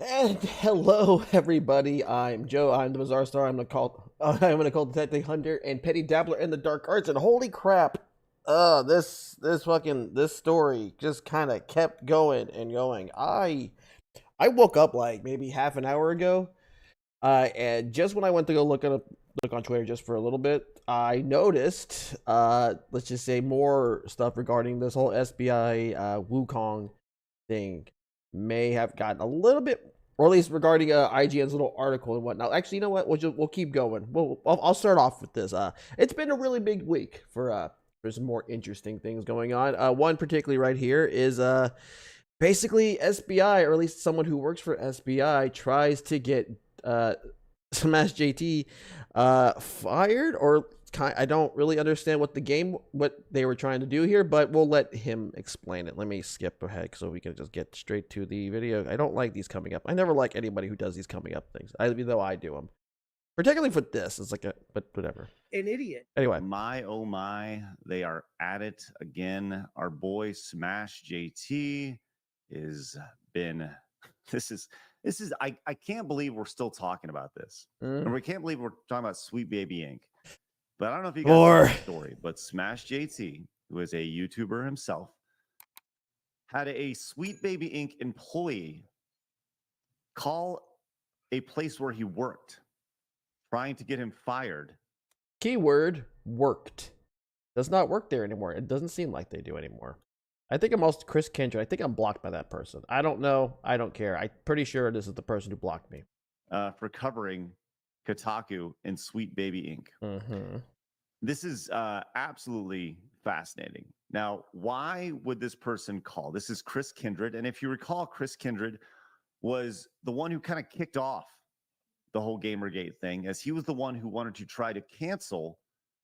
And hello, everybody. I'm Joe. I'm the BizarreStar. I'm gonna call detective hunter and petty dabbler in the dark arts. And holy crap, this story just kind of kept going and going. I woke up like maybe half an hour ago, and just when I went to go look on Twitter just for a little bit, I noticed, let's just say more stuff regarding this whole SBI Wukong thing may have gotten a little bit, or at least regarding IGN's little article and whatnot. Actually, you know what? We'll keep going. I'll start off with this. It's been a really big week for some more interesting things going on. One particularly right here is basically SBI, or at least someone who works for SBI, tries to get Smash JT fired, or I don't really understand what they were trying to do here, but we'll let him explain it. Let me skip ahead so we can just get straight to the video. I don't like these coming up. I never like anybody who does these coming up things, even though I do them. Particularly for this, it's like but whatever. An idiot. Anyway, my oh my, they are at it again. Our boy Smash JT is been. This is. I can't believe we're still talking about this, and we can't believe we're talking about Sweet Baby Inc. But I don't know if you guys know the story, but Smash JT, who is a YouTuber himself, had a Sweet Baby Inc. employee call a place where he worked, trying to get him fired. Keyword worked. Does not work there anymore. It doesn't seem like they do anymore. I think I'm also Chris Kendrick. I think I'm blocked by that person. I don't know. I don't care. I'm pretty sure this is the person who blocked me. For covering Kotaku and Sweet Baby Inc. This is absolutely fascinating. Now, why would this person call? This is Chris Kindred. And if you recall, Chris Kindred was the one who kind of kicked off the whole Gamergate thing, as he was the one who wanted to try to cancel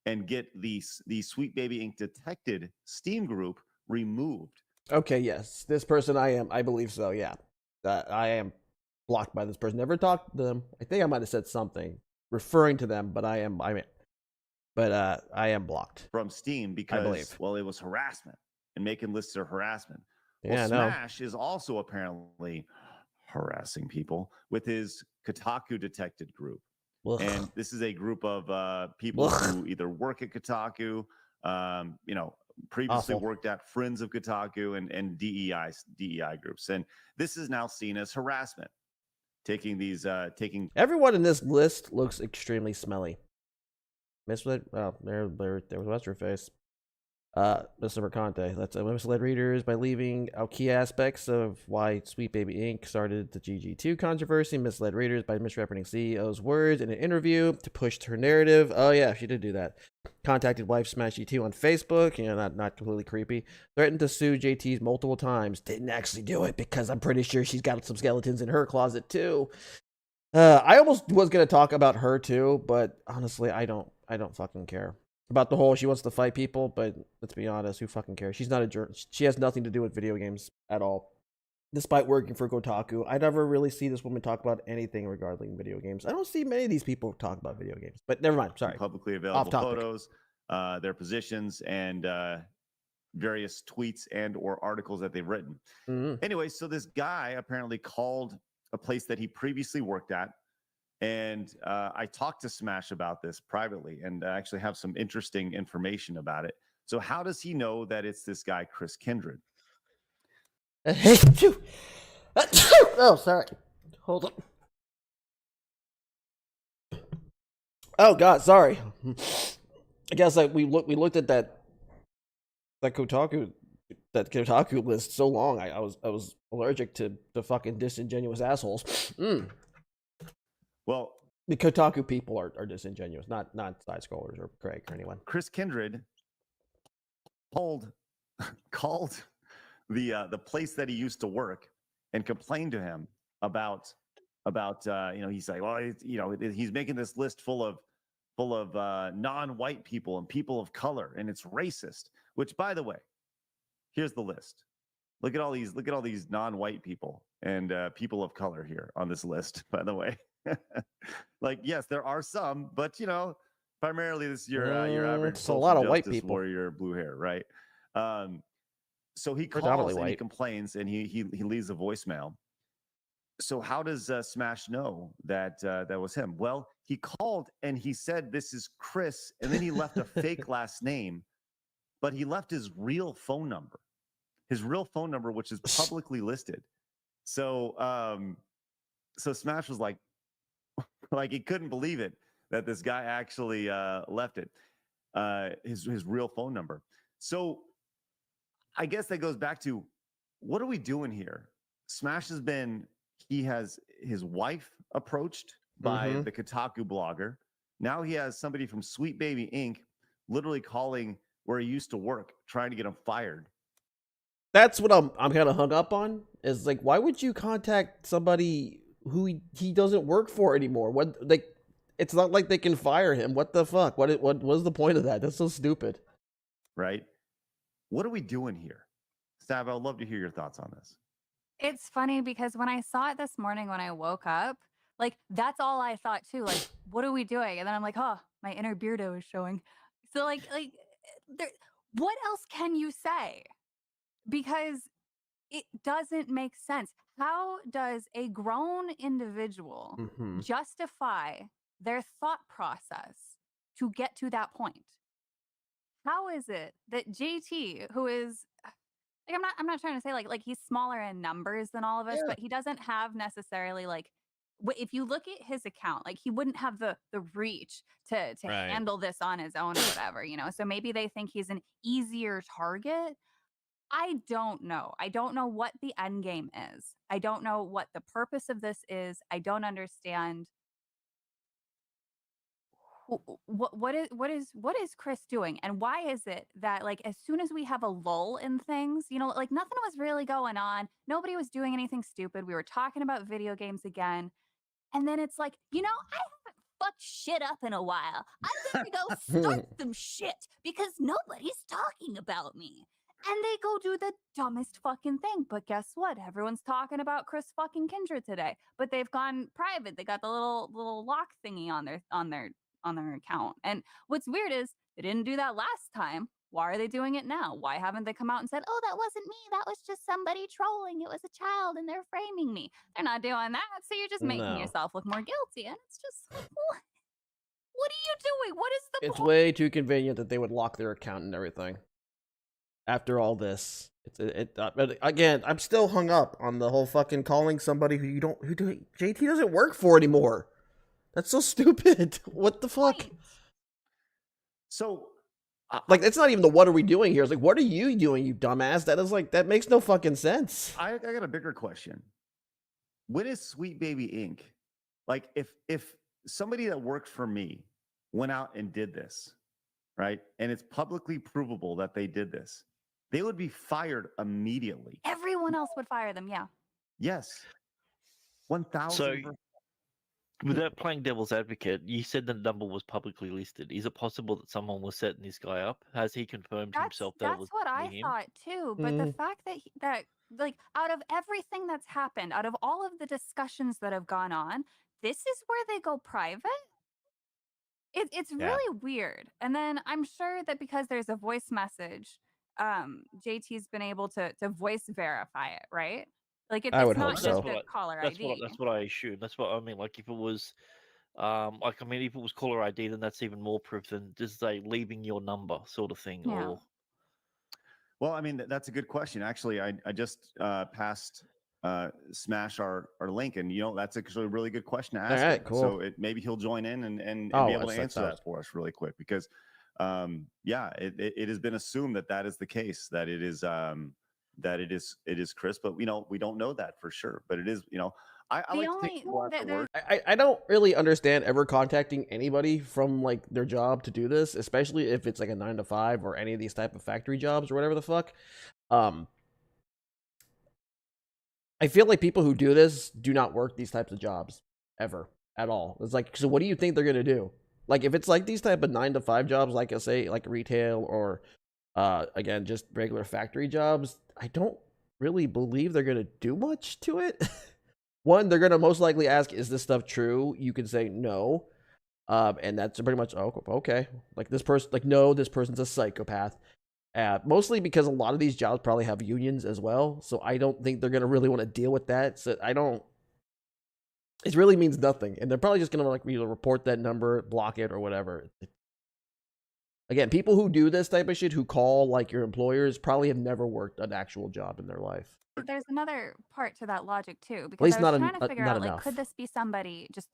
and get the Sweet Baby Inc. detected Steam group removed. Okay, yes. This person I believe so, yeah. I am blocked by this person. Never talked to them. I think I might have said something referring to them, but I am blocked from Steam because, well, it was harassment, and making lists are harassment. Yeah, Smash is also apparently harassing people with his Kotaku detected group. Ugh. And this is a group of people who either work at Kotaku, previously worked at Friends of Kotaku and DEI groups. And this is now seen as harassment. Taking everyone in this list looks extremely smelly. Misled. Well, there was what's her face. Mr. Mercante. Let's misled readers by leaving out key aspects of why Sweet Baby Inc. started the GG2 controversy. Misled readers by misrepresenting CEO's words in an interview to push her narrative. Oh yeah, she did do that. Contacted wife Smash G2 on Facebook. You know, not completely creepy. Threatened to sue JT's multiple times. Didn't actually do it because I'm pretty sure she's got some skeletons in her closet too. I almost was gonna talk about her too, but honestly, I don't fucking care about the whole she wants to fight people. But let's be honest, who fucking cares? She's not a journalist. She has nothing to do with video games at all. Despite working for Kotaku, I never really see this woman talk about anything regarding video games. I don't see many of these people talk about video games. But never mind. Sorry. Publicly available photos, their positions, and various tweets and or articles that they've written. Anyway, so this guy apparently called a place that he previously worked at. And I talked to Smash about this privately, and I actually have some interesting information about it. So how does he know that it's this guy, Chris Kindred? Oh, sorry. Hold on. Oh God, sorry. I guess we looked at that Kotaku list so long. I was allergic to the fucking disingenuous assholes. Well, the Kotaku people are disingenuous, not side scrollers or Craig or anyone. Chris Kindred called the place that he used to work and complained to him about he's like, well, he's making this list full of non-white people and people of color, and it's racist. Which, by the way, here's the list. Look at all these non-white people and people of color here on this list. By the way. Like, yes, there are some, but primarily this is your average. It's a lot of white people. Warrior, blue hair, right? So he calls and he complains, and he leaves a voicemail. So how does Smash know that that was him? Well, he called and he said this is Chris, and then he left a fake last name, but he left his real phone number, which is publicly listed. So so Smash was like he couldn't believe it that this guy actually left it, his real phone number. So I guess that goes back to, what are we doing here? Smash he has his wife approached by the Kotaku blogger. Now he has somebody from Sweet Baby Inc. literally calling where he used to work, trying to get him fired. That's what I'm kind of hung up on. Is like, why would you contact somebody who he doesn't work for anymore? What, like, it's not like they can fire him. What the fuck? What was the point of that? That's so stupid. Right? What are we doing here? Sav, I'd love to hear your thoughts on this. It's funny because when I saw it this morning when I woke up, like, that's all I thought too. Like, what are we doing? And then I'm like, oh, my inner Beardo is showing. So what else can you say? Because it doesn't make sense. How does a grown individual justify their thought process to get to that point? How is it that JT, who is like, I'm not trying to say like he's smaller in numbers than all of us, but he doesn't have necessarily like, if you look at his account, like he wouldn't have the reach to handle this on his own or whatever, you know. So maybe they think he's an easier target. I don't know. I don't know what the end game is. I don't know what the purpose of this is. I don't understand what is Chris doing, and why is it that, like, as soon as we have a lull in things, you know, like nothing was really going on, nobody was doing anything stupid, we were talking about video games again, and then it's like, you know, I haven't fucked shit up in a while, I'm gonna go start some shit because nobody's talking about me. And they go do the dumbest fucking thing. But guess what? Everyone's talking about Chris fucking Kindred today. But they've gone private. They got the little lock thingy on their account. And what's weird is they didn't do that last time. Why are they doing it now? Why haven't they come out and said, "Oh, that wasn't me. That was just somebody trolling. It was a child and they're framing me." They're not doing that. So you're just making yourself look more guilty. And it's just, what are you doing? What is the point? It's way too convenient that they would lock their account and everything. After all this, but again, I'm still hung up on the whole fucking calling somebody who JT doesn't work for anymore. That's so stupid. What the fuck? Right. So, like, it's not even the what are we doing here. It's like, what are you doing, you dumbass? That makes no fucking sense. I got a bigger question. When is Sweet Baby Inc.? Like, if somebody that worked for me went out and did this, right, and it's publicly provable that they did this, they would be fired immediately. Everyone else would fire them, yeah. Yes. 1,000. So, without playing devil's advocate, you said the number was publicly listed. Is it possible that someone was setting this guy up? Has he confirmed himself that it was what I him? thought too. But the fact that like, out of everything that's happened, out of all of the discussions that have gone on, this is where they go private. It's really weird. And then I'm sure that because there's a voice message, JT's been able to voice verify it, right? Like, it's would not hope so. just a caller ID. That's what I assume. That's what I mean. Like, if it was, if it was caller ID, then that's even more proof than just leaving your number sort of thing. Yeah. Or, well, I mean, that's a good question. Actually, I just passed Smash our link, and you know, that's actually a really good question to ask. All right, him. cool. So maybe he'll join in and be able to answer that for us really quick, because it has been assumed that is the case, that it is Chris, but we don't know that for sure, but it is, I like to take people at their word. I don't really understand ever contacting anybody from like their job to do this, especially if it's like a 9 to 5 or any of these type of factory jobs or whatever the fuck. I feel like people who do this do not work these types of jobs ever at all. It's like, so what do you think they're gonna do? Like, if it's like these type of 9 to 5 jobs, like I say, like retail or again, just regular factory jobs, I don't really believe they're gonna do much to it. One, they're gonna most likely ask, "Is this stuff true?" You can say no, and that's pretty much, oh, okay. Like, this person, like, no, this person's a psychopath. Mostly because a lot of these jobs probably have unions as well, so I don't think they're gonna really want to deal with that. So I don't It really means nothing, and they're probably just gonna like either report that number, block it, or whatever. Again, people who do this type of shit, who call like your employers, probably have never worked an actual job in their life. There's another part to that logic too, At because least I was not trying to figure not out, like, enough. could this be somebody just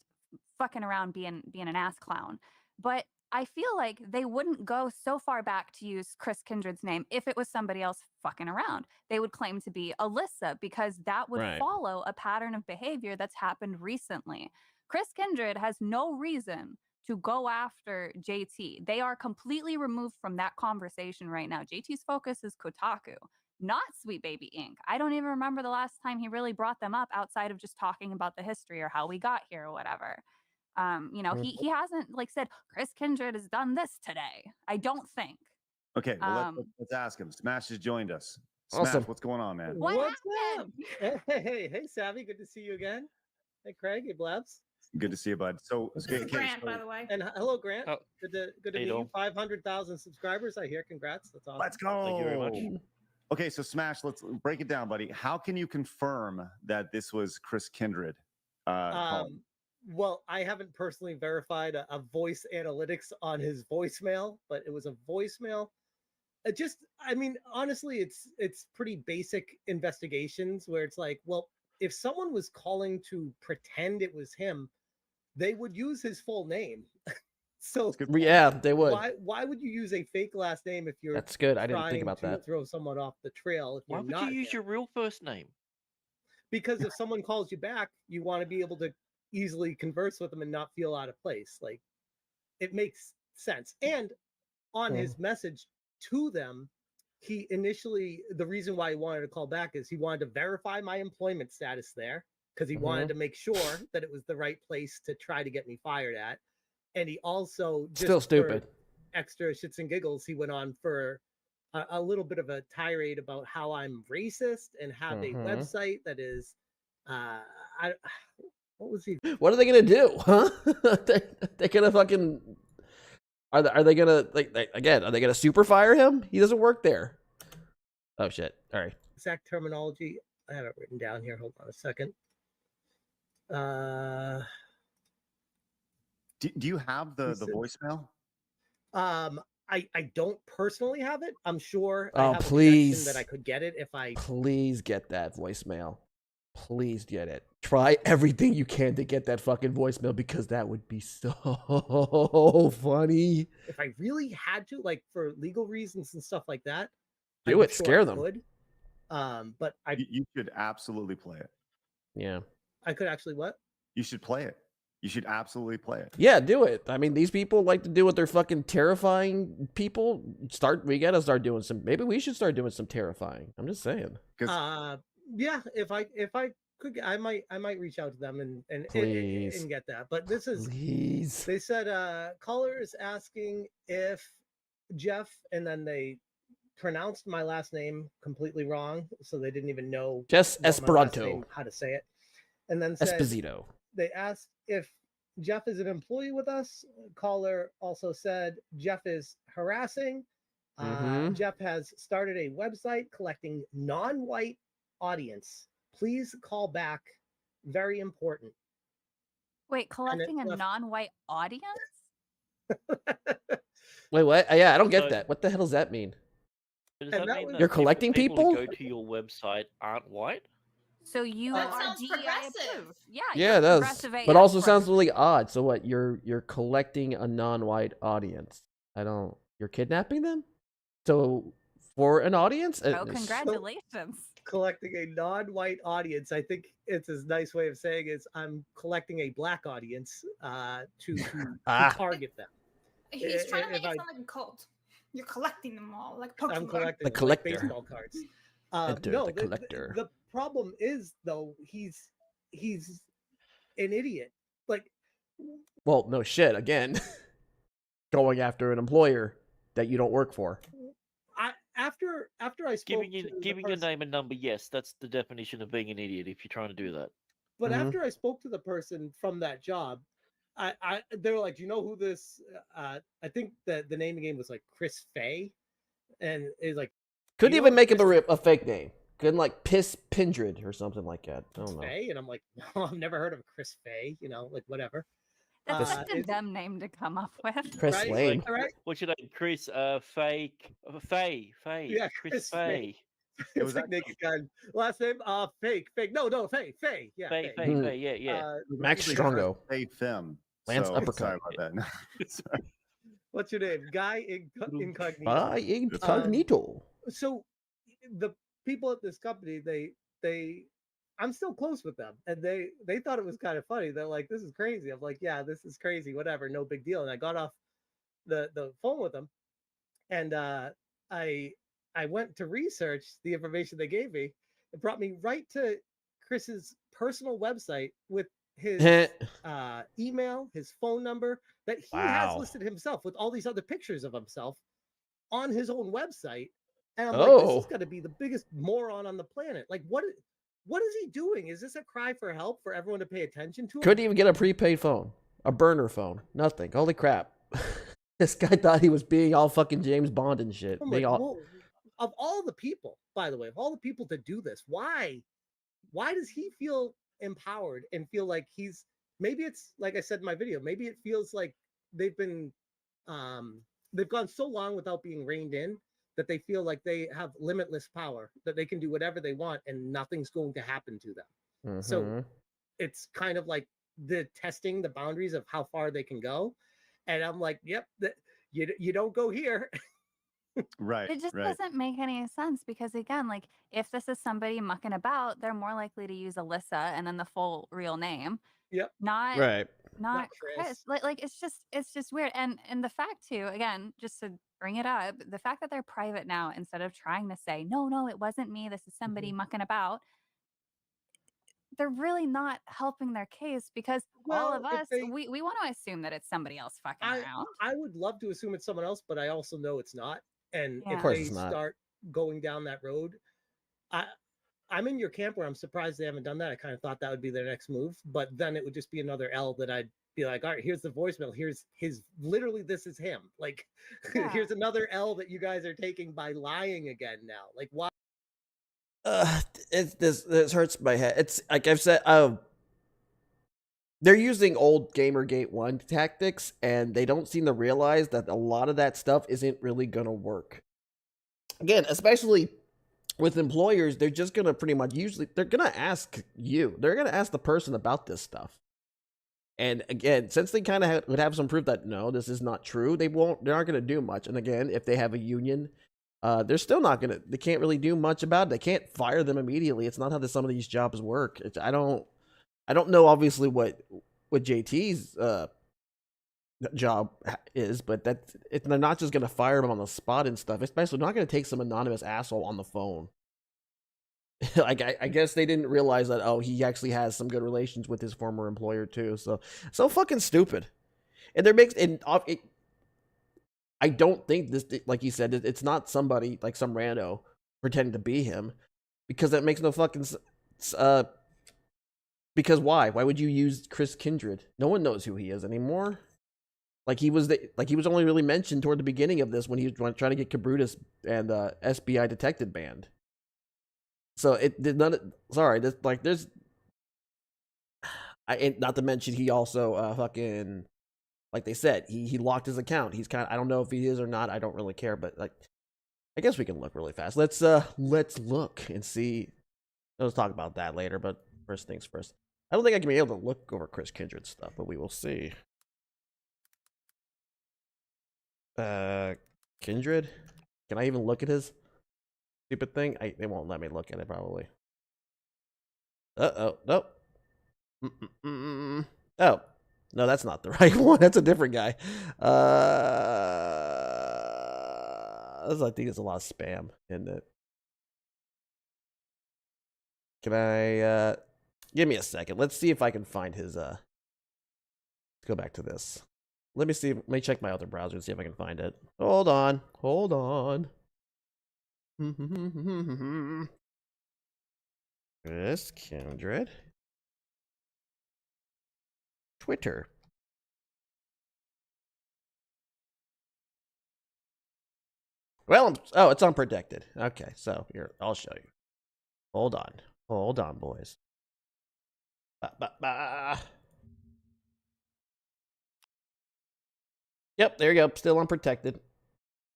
fucking around being an ass clown? But I feel like they wouldn't go so far back to use Chris Kindred's name if it was somebody else fucking around. They would claim to be Alyssa because that would Right. follow a pattern of behavior that's happened recently. Chris Kindred has no reason to go after JT. They are completely removed from that conversation right now. JT's focus is Kotaku, not Sweet Baby Inc. I don't even remember the last time he really brought them up outside of just talking about the history or how we got here or whatever. You know, he hasn't like said Chris Kindred has done this today. I don't think. Okay, well let's ask him. Smash has joined us. Smash, Awesome. what's going on, man? What What's happened? up? Hey, Savvy, good to see you again. Hey, Craig, hey, Blabs. Good to see you, bud. So, This is Grant, by the way. And hello, Grant. Oh, Good to how meet you you. doing? 500,000 subscribers, I hear. Congrats. That's awesome. let's go. Thank you very much. Okay, so Smash, let's break it down, buddy. How can you confirm that this was Chris Kindred? Calling? Well, I haven't personally verified a voice analytics on his voicemail, but it was a voicemail. I mean, honestly, it's pretty basic investigations where it's like, well, if someone was calling to pretend it was him, they would use his full name. So Yeah, they would. why would you use a fake last name if you're That's good. I didn't think trying about to that. throw someone off the trail if Why you're would not you use him? your real first name? Because if someone calls you back, you want to be able to easily converse with them and not feel out of place. Like, it makes sense. And on his message to them, he initially, the reason why he wanted to call back is he wanted to verify my employment status there because he wanted to make sure that it was the right place to try to get me fired at. And he also, just Still stupid. for extra shits and giggles, he went on for a little bit of a tirade about how I'm racist and have a website that is, what was he? What are they gonna do? Huh? They're gonna fucking. Are they gonna like again? Are they gonna super fire him? He doesn't work there. Oh shit! All right. Exact terminology. I have it written down here. Hold on a second. Do you have the voicemail? I don't personally have it. I'm sure. Oh, I have please. a connection that I could get it if I. Please get that voicemail. Please get it. Try everything you can to get that fucking voicemail because that would be so funny. If I really had to, like for legal reasons and stuff like that, Do it. Scare them. Could. But You should absolutely play it. Yeah. I could actually what? You should play it. You should absolutely play it. Yeah, do it. I mean, these people like to do what they're fucking terrifying people. We gotta start doing some. Maybe we should start doing some terrifying. I'm just saying. Yeah. If I could, I might reach out to them and get that. But this is. Please. They said caller is asking if Jeff, and then they pronounced my last name completely wrong, so they didn't even know Just Esperanto. how to say it. And then said, Esposito. They asked if Jeff is an employee with us. Caller also said Jeff is harassing. Jeff has started a website collecting non-white audience. Please call back. Very important. Wait, collecting a non-white audience? Wait, what? Yeah, I don't get So- that. What the hell does that mean? Does And that that mean was- that You're collecting people who people? go to your website aren't white? So you That are sounds DEI progressive. approved. Yeah, Yeah, you're it does. progressive But AF also for- sounds really odd. So what? You're collecting a non-white audience. You're kidnapping them? So for an audience? Oh, congratulations. Collecting a non-white audience. I think it's a nice way of saying is I'm collecting a black audience to target them. He's trying to make If it sound like a cult. You're collecting them all, like Pokemon. I'm collecting The like collector. baseball cards. Enter No, the collector. The problem is though he's an idiot. Like, Well, no shit. Again, going after an employer that you don't work for. after I spoke Giving to your the person, name and number, yes, that's the definition of being an idiot if you're trying to do that. but Mhm. after I spoke to the person from that job, they were like, "Do you know who this?" I think that the name again was like Chris Fay, and it's like Couldn't You even know, make him Chris- a fake name. Couldn't like piss Pindred or something like that. I don't know. Faye, and I'm like, no, I've never heard of Chris Faye. You know, like whatever. That's such a It's- dumb name to come up with. Chris right? Lame. All right. What's your name? Chris, Faye, Yeah, Chris Chris Faye. It It's was like Naked Gun. Last name, fake. No, Faye. Yeah, Faye, Faye. Faye, yeah. Max actually Strongo. Hey, Fem. Lance So, Uppercut. sorry about that. Sorry. What's your name? Guy Incognito. By incognito. So the people at this company, I'm still close with them, and they thought it was kind of funny. They're like, "This is crazy." I'm like, "Yeah, this is crazy. Whatever, no big deal." And I got off the phone with them, and I went to research the information they gave me. It brought me right to Chris's personal website with his email, his phone number that he has Wow. listed himself with all these other pictures of himself on his own website. And I'm like, this is Oh. going to be the biggest moron on the planet. Like, what is he doing? Is this a cry for help for everyone to pay attention to him? Couldn't even get a prepaid phone. A burner phone. Nothing. Holy crap. This guy thought he was being all fucking James Bond and shit. I'm Being like, all... whoa. Of all the people, by the way, of all the people to do this, why does he feel empowered and feel like he's, maybe it's like I said in my video, maybe it feels like they've been they've gone so long without being reined in that they feel like they have limitless power, that they can do whatever they want and nothing's going to happen to them. So it's kind of like the testing the boundaries of how far they can go. And I'm like, yep, you don't go here. Right. It just right. doesn't make any sense because, again, like if this is somebody mucking about, they're more likely to use Alyssa and then the full real name. Yep. Not Right. not Chris. Chris. Like it's just weird. And the fact too, again, just to bring it up, the fact that they're private now instead of trying to say, no, it wasn't me. This is somebody mucking about. They're really not helping their case because all of us, we want to assume that it's somebody else fucking around. I would love to assume it's someone else, but I also know it's not. And Yeah. if Of course they it's not. start going down that road, I'm in your camp where I'm surprised they haven't done that. I kind of thought that would be their next move, but then it would just be another L that I'd be like, all right, here's the voicemail. Here's his, literally, this is him. Like, Yeah. here's another L that you guys are taking by lying again now. Like, why? This hurts my head. It's like I've said, they're using old Gamergate 1 tactics, and they don't seem to realize that a lot of that stuff isn't really going to work. Again, especially with employers, they're just going to pretty much they're going to ask you. They're going to ask the person about this stuff. And again, since they kind of would have some proof that, no, this is not true, they're not going to do much. And again, if they have a union, they're still not going to, they can't really do much about it. They can't fire them immediately. It's not how some of these jobs work. I don't know, obviously, what JT's job is, but they're not just going to fire him on the spot and stuff. Especially not going to take some anonymous asshole on the phone. Like I guess they didn't realize that, oh, he actually has some good relations with his former employer too. So fucking stupid. And I don't think this, like you said, it's not somebody like some rando pretending to be him, because that makes no fucking sense. Because why? Why would you use Chris Kindred? No one knows who he is anymore. Like he was only really mentioned toward the beginning of this when he was trying to get Cabrutus and SBI detected banned. So it did not. Sorry, there's. Not to mention he also fucking, like they said, he locked his account. He's kind of, I don't know if he is or not. I don't really care, but like, I guess we can look really fast. Let's look and see. Let's talk about that later. But first things first. I don't think I can be able to look over Chris Kindred's stuff, but we will see. Kindred? Can I even look at his stupid thing? They won't let me look at it, probably. Nope. Oh, no, that's not the right one. That's a different guy. I think it's a lot of spam, isn't it? Can I, give me a second. Let's see if I can find his, let's go back to this. Let me check my other browser and see if I can find it. Hold on. Chris Kindred. Twitter. Well, it's unprotected. Okay, so here, I'll show you. Hold on, boys. Yep, there you go. Still unprotected.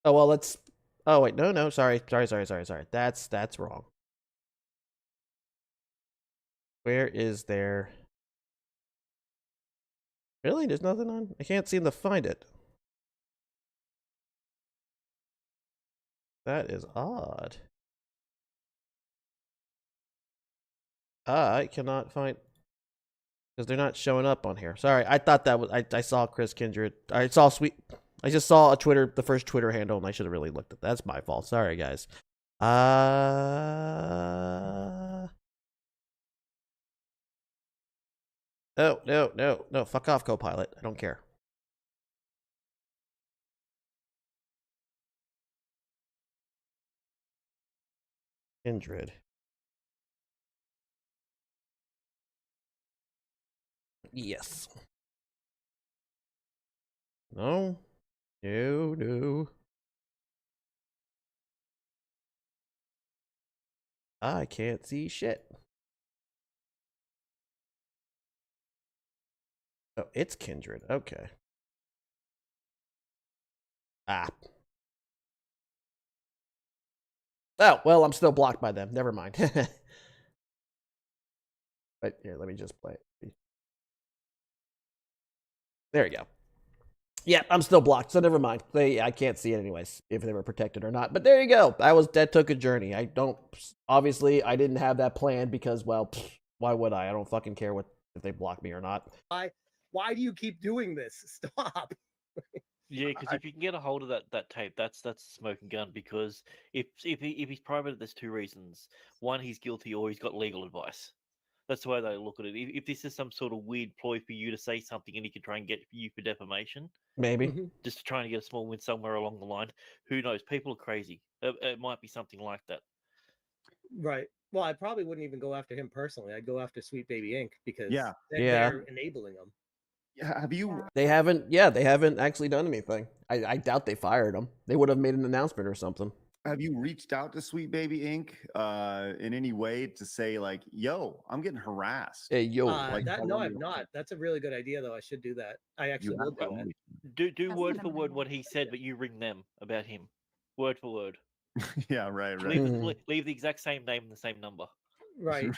Oh well, let's. Oh wait, no. Sorry. That's wrong. Where is there? Really? There's nothing on? I can't seem to find it. That is odd. I cannot find because they're not showing up on here. Sorry, I thought that was I saw Chris Kindred. I saw I just saw the first Twitter handle, and I should have really looked at that. That's my fault. Sorry, guys. No. Fuck off, Copilot. I don't care. Kindred. Yes. No. I can't see shit. Oh, it's Kindred. Okay. Oh, well, I'm still blocked by them. Never mind. But here, let me just play it. There you go. Yeah, I'm still blocked, so never mind. I can't see it anyways, if they were protected or not. But there you go. That took a journey. Obviously, I didn't have that planned because, well, why would I? I don't fucking care if they block me or not. Why do you keep doing this? Stop. Yeah, because if you can get a hold of that tape, that's a smoking gun. Because if he's private, there's two reasons: one, he's guilty, or he's got legal advice. That's the way they look at it. If this is some sort of weird ploy for you to say something and he can try and get you for defamation, maybe just trying to get a small win somewhere along the line, who knows? People are crazy. It might be something like that. Right. Well, I probably wouldn't even go after him personally. I'd go after Sweet Baby Inc. because they're enabling him. Have you? They haven't actually done anything. I doubt they fired him. They would have made an announcement or something. Have you reached out to Sweet Baby Inc. In any way to say like, "Yo, I'm getting harassed"? Hey, yo, no, I've not. That's a really good idea, though. I should do that. I actually will do that. Do word for word what he said, but you ring them about him, word for word. Yeah, right. Leave the exact same name and the same number. Right.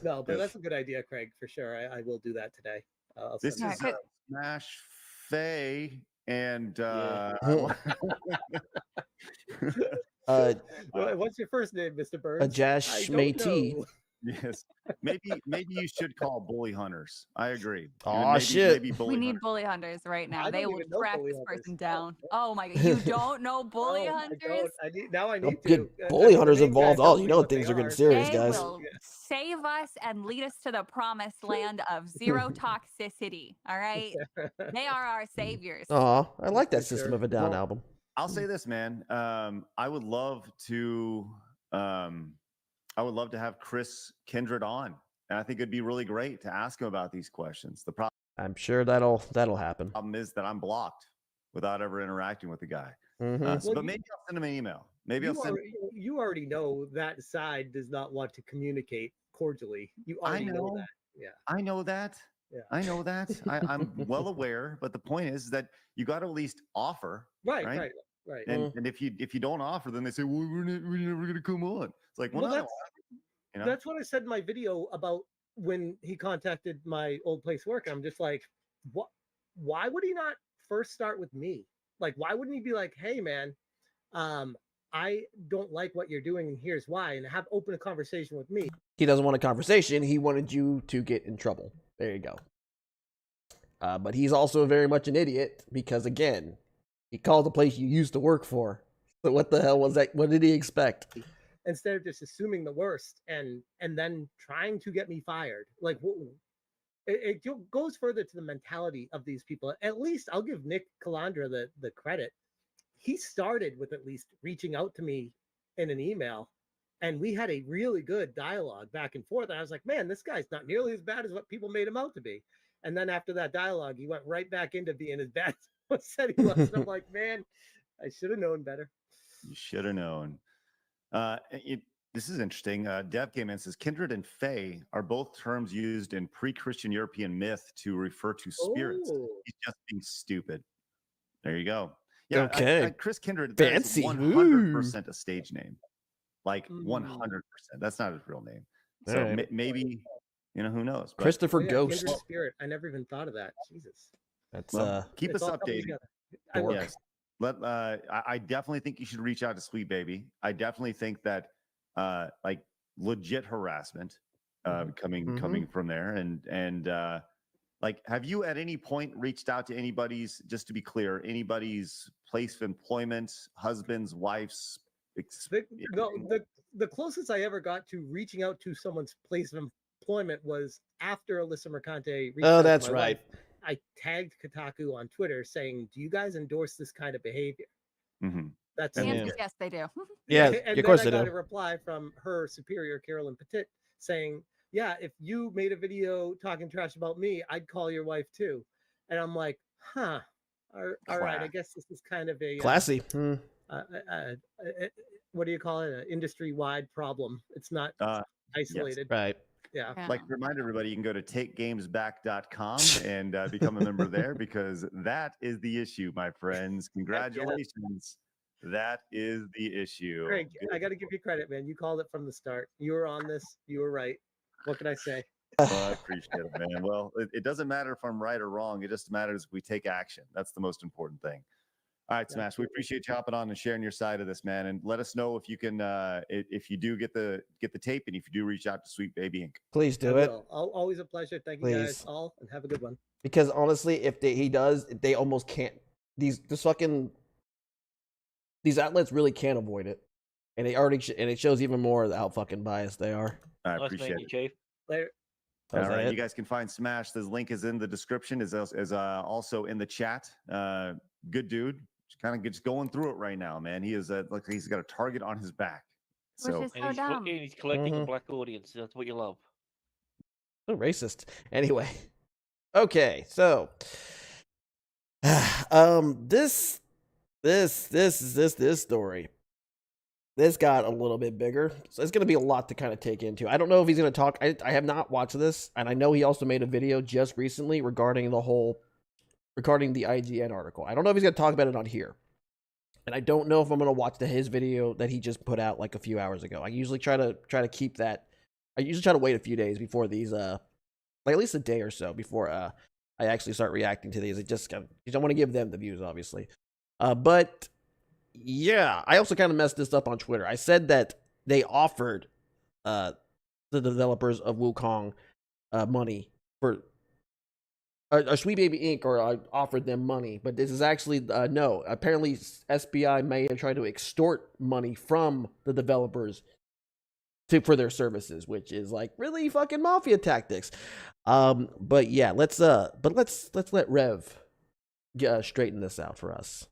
No, but that's a good idea, Craig, for sure. I will do that today. This is Smash Faye and what's your first name, Mr. Burns? Ajash Métis. Yes, maybe you should call bully hunters. I agree. Oh shit! We need bully hunters right now. They will track this person down. Oh my god! You don't know bully hunters? I need to get bully hunters involved. Oh, you know things are getting serious, they guys. Will save us and lead us to the promised land of zero toxicity. All right, they are our saviors. Oh, I like that System of a Down album. I'll say this, man. I would love to. I would love to have Chris Kindred on, and I think it'd be really great to ask him about these questions. The problem, I'm sure that'll happen. Problem is that I'm blocked without ever interacting with the guy. Mm-hmm. But maybe I'll send him an email. You already know that side does not want to communicate cordially. You already know that. Yeah, I know that. Yeah. I know that. I'm well aware. But the point is that you got to at least offer. Right. And if you don't offer, then they say, well, we're never going to come on. It's like, well that's what I said in my video about when he contacted my old place work. I'm just like, what? Why would he not first start with me? Like, why wouldn't he be like, hey, man, I don't like what you're doing, and here's why, and open a conversation with me. He doesn't want a conversation. He wanted you to get in trouble. There you go. But he's also very much an idiot because, again, he called the place you used to work for. So what the hell was that? What did he expect? Instead of just assuming the worst and then trying to get me fired. Like, it goes further to the mentality of these people. At least I'll give Nick Calandra the credit. He started with at least reaching out to me in an email, and we had a really good dialogue back and forth. And I was like, man, this guy's not nearly as bad as what people made him out to be. And then after that dialogue, he went right back into being as bad as what said he was. And I'm like, man, I should have known better. You should have known. This is interesting. Dev came in and says kindred and fae are both terms used in pre-Christian European myth to refer to spirits. Oh. He's just being stupid. There you go. Yeah, Okay. Chris Kindred, that is Fancy. 100% a stage name. Like Mm. 100%. That's not his real name. All So right. maybe, who knows? But Christopher Oh, yeah, Ghost. Kindred Spirit. I never even thought of that. Jesus. That's well, keep It's us all coming updated. together. I will. Yes. I definitely think you should reach out to Sweet Baby. I definitely think that like legit harassment coming from there, and like, have you at any point reached out to anybody's, just to be clear, anybody's place of employment, husbands, wives? The closest I ever got to reaching out to someone's place of employment was after Alyssa Mercante reached out that's to my right. wife. I tagged Kotaku on Twitter saying, "Do you guys endorse this kind of behavior?" Mm-hmm. That's The Yeah. answer is yes, they do. Yeah, and of course then they I got do. a reply from her superior, Carolyn Petit, saying, "Yeah, if you made a video talking trash about me, I'd call your wife too." And I'm like, "Huh, all right. I guess this is kind of a Classy. what do you call it? An industry-wide problem. It's not isolated." Right. Yeah. Like, remind everybody, you can go to takegamesback.com and become a member there, because that is the issue, my friends. Congratulations. That is the issue. Craig, I got to give you credit, man. You called it from the start. You were on this. You were right. What can I say? Well, I appreciate it, man. Well, it doesn't matter if I'm right or wrong. It just matters if we take action. That's the most important thing. All right, Smash, we appreciate you hopping on and sharing your side of this, man. And let us know if you can, if you do get the tape, and if you do reach out to Sweet Baby Inc. Please do it. Always a pleasure. Thank you guys all, and have a good one. Because honestly, if they almost can't. These outlets really can't avoid it, and it shows even more how fucking biased they are. I Nice appreciate meeting it. you, Chief. Later. All right, you guys can find Smash. The link is in the description. Is also in the chat. Good dude. Just going through it right now, man. He is like he's got a target on his back. So Which is so dumb. He's collecting a black audience. That's what you love. So racist. Anyway, okay, so this story. This got a little bit bigger, so it's going to be a lot to kind of take into. I don't know if he's going to talk. I have not watched this, and I know he also made a video just recently regarding the IGN article. I don't know if he's going to talk about it on here, and I don't know if I'm going to watch his video that he just put out like a few hours ago. I usually try to keep that. I usually try to wait a few days before these, like at least a day or so before I actually start reacting to these. I don't want to give them the views, obviously, but. Yeah, I also kind of messed this up on Twitter. I said that they offered the developers of Wukong money for Sweet Baby Inc. or offered them money, but this is actually no. Apparently, SBI may have tried to extort money from the developers for their services, which is like really fucking mafia tactics. But yeah, let's let Rev straighten this out for us.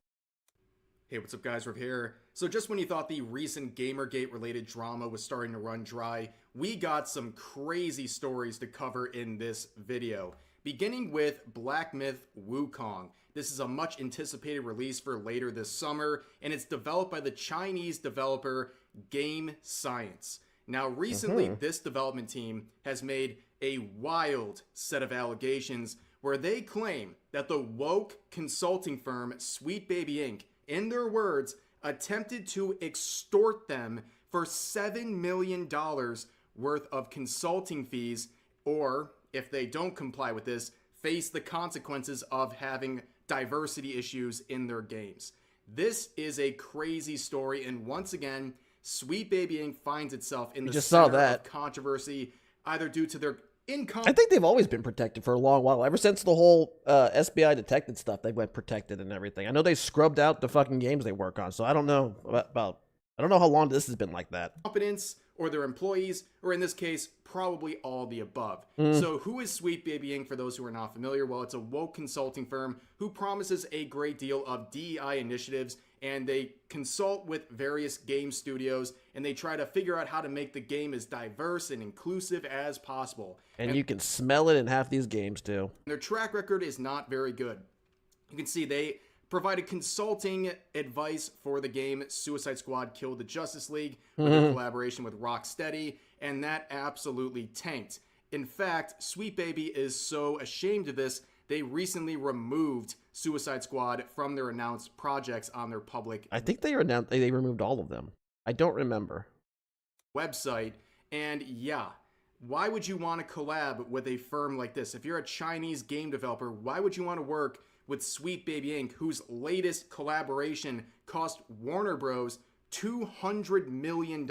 Hey, what's up guys, Rev here. So just when you thought the recent Gamergate related drama was starting to run dry, we got some crazy stories to cover in this video. Beginning with Black Myth Wukong. This is a much anticipated release for later this summer, and it's developed by the Chinese developer Game Science. Now recently, this development team has made a wild set of allegations where they claim that the woke consulting firm Sweet Baby Inc., in their words, attempted to extort them for $7 million worth of consulting fees, or, if they don't comply with this, face the consequences of having diversity issues in their games. This is a crazy story, and once again, Sweet Baby Inc. finds itself in the center of controversy, either due to their I think they've always been protected for a long while. Ever since the whole SBI detected stuff, they went protected and everything. I know they scrubbed out the fucking games they work on, so I don't know I don't know how long this has been like that. Competence, or their employees, or in this case, probably all the above. So who is Sweet Baby Inc. for those who are not familiar? Well, it's a woke consulting firm who promises a great deal of DEI initiatives, and they consult with various game studios, and they try to figure out how to make the game as diverse and inclusive as possible. And you can smell it in half these games too. Their track record is not very good. You can see they provided consulting advice for the game Suicide Squad Killed the Justice League with their collaboration with Rocksteady, and that absolutely tanked. In fact, Sweet Baby is so ashamed of this, they recently removed Suicide Squad from their announced projects on their public I think they removed all of them. I don't remember. website. And yeah, why would you want to collab with a firm like this? If you're a Chinese game developer, why would you want to work with Sweet Baby Inc., whose latest collaboration cost Warner Bros. $200 million?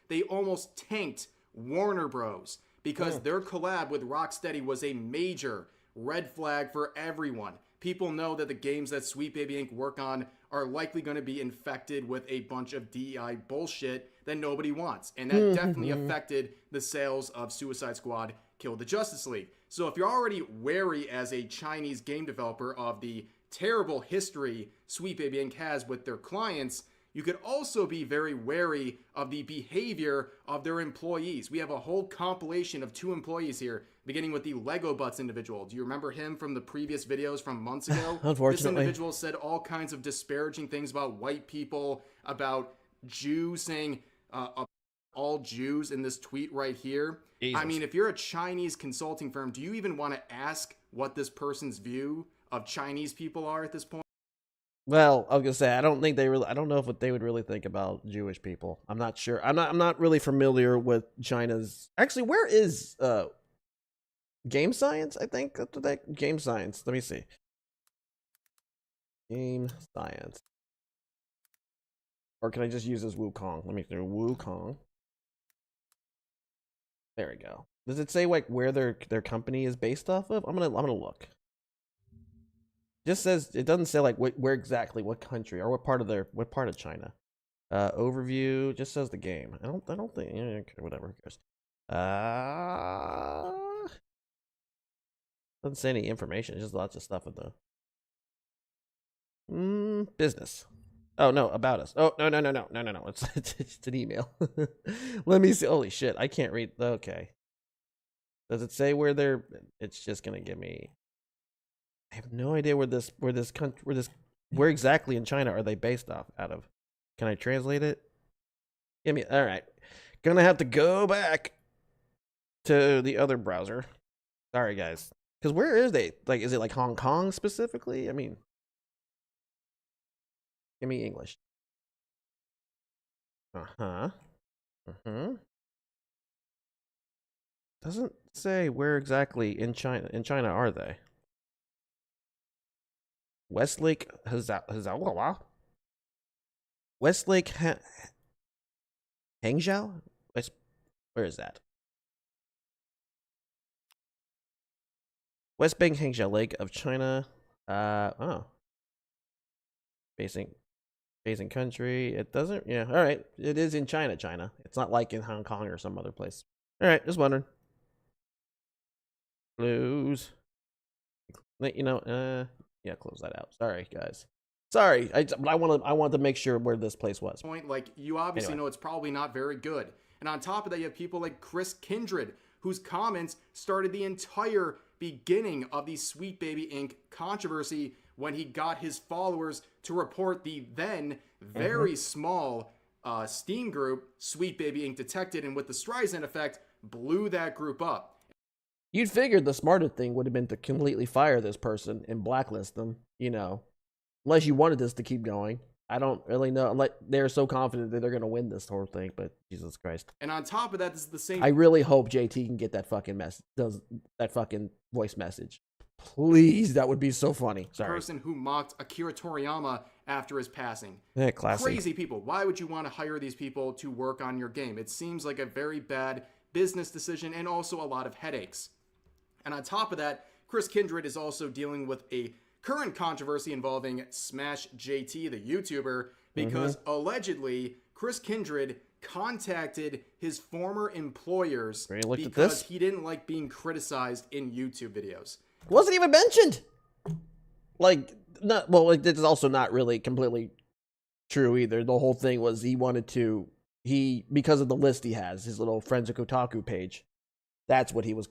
They almost tanked Warner Bros. Because their collab with Rocksteady was a major red flag for everyone. People know that the games that Sweet Baby Inc. work on are likely going to be infected with a bunch of DEI bullshit that nobody wants. And that definitely affected the sales of Suicide Squad Kill the Justice League. So if you're already wary as a Chinese game developer of the terrible history Sweet Baby Inc. has with their clients, you could also be very wary of the behavior of their employees. We have a whole compilation of 2 employees here, beginning with the Lego Butts individual. Do you remember him from the previous videos from months ago? Unfortunately. This individual said all kinds of disparaging things about white people, about Jews, saying all Jews in this tweet right here. Jesus. I mean, if you're a Chinese consulting firm, do you even want to ask what this person's view of Chinese people are at this point? Well, I was gonna say I don't know what they would really think about Jewish people. I'm not sure. I'm not really familiar with China's. Actually, where is Game Science? I think that's what that Game Science. Let me see. Game Science. Or can I just use this Wukong? Let me do Wukong. There we go. Does it say like where their company is based off of? I'm gonna look. Just says, it doesn't say like where exactly, what country or what part of China. Overview just says the game. I don't think, yeah, okay, whatever, who cares. Doesn't say any information, just lots of stuff with the business. Oh no, about us. Oh no. It's an email. Let me see. Holy shit, I can't read. Okay. Does it say where they're? It's just gonna give me. I have no idea where exactly in China are they based out of? Can I translate it? Give me. All right. Gonna have to go back to the other browser. Sorry, guys. Because where is they? Like, is it like Hong Kong specifically? I mean, give me English. Doesn't say where exactly in China. In China are they? Westlake Westlake Hangzhou? Where is that? West Bank Hangzhou Lake of China. Facing country. It doesn't. Yeah. All right. It is in China. It's not like in Hong Kong or some other place. All right. Just wondering. Blues. You know. Yeah, close that out. Sorry, guys. Sorry, I want to make sure where this place was. Like, you obviously know it's probably not very good. And on top of that, you have people like Chris Kindred, whose comments started the entire beginning of the Sweet Baby Inc. controversy when he got his followers to report the then very small Steam group Sweet Baby Inc. detected, and with the Streisand effect, blew that group up. You'd figured the smarter thing would have been to completely fire this person and blacklist them, you know, unless you wanted this to keep going. I don't really know. Like, they're so confident that they're going to win this whole thing, but Jesus Christ. And on top of that, this is the same. I really hope JT can get that fucking does that fucking voice message. Please, that would be so funny. Sorry. Person who mocked Akira Toriyama after his passing. Yeah, classic. Crazy people. Why would you want to hire these people to work on your game? It seems like a very bad business decision and also a lot of headaches. And on top of that, Chris Kindred is also dealing with a current controversy involving Smash JT, the YouTuber, because allegedly Chris Kindred contacted his former employers because he didn't like being criticized in YouTube videos. Wasn't even mentioned. Like, not well. Like, this is also not really completely true either. The whole thing was because of the list he has, his little Forensic Otaku page. That's what he was.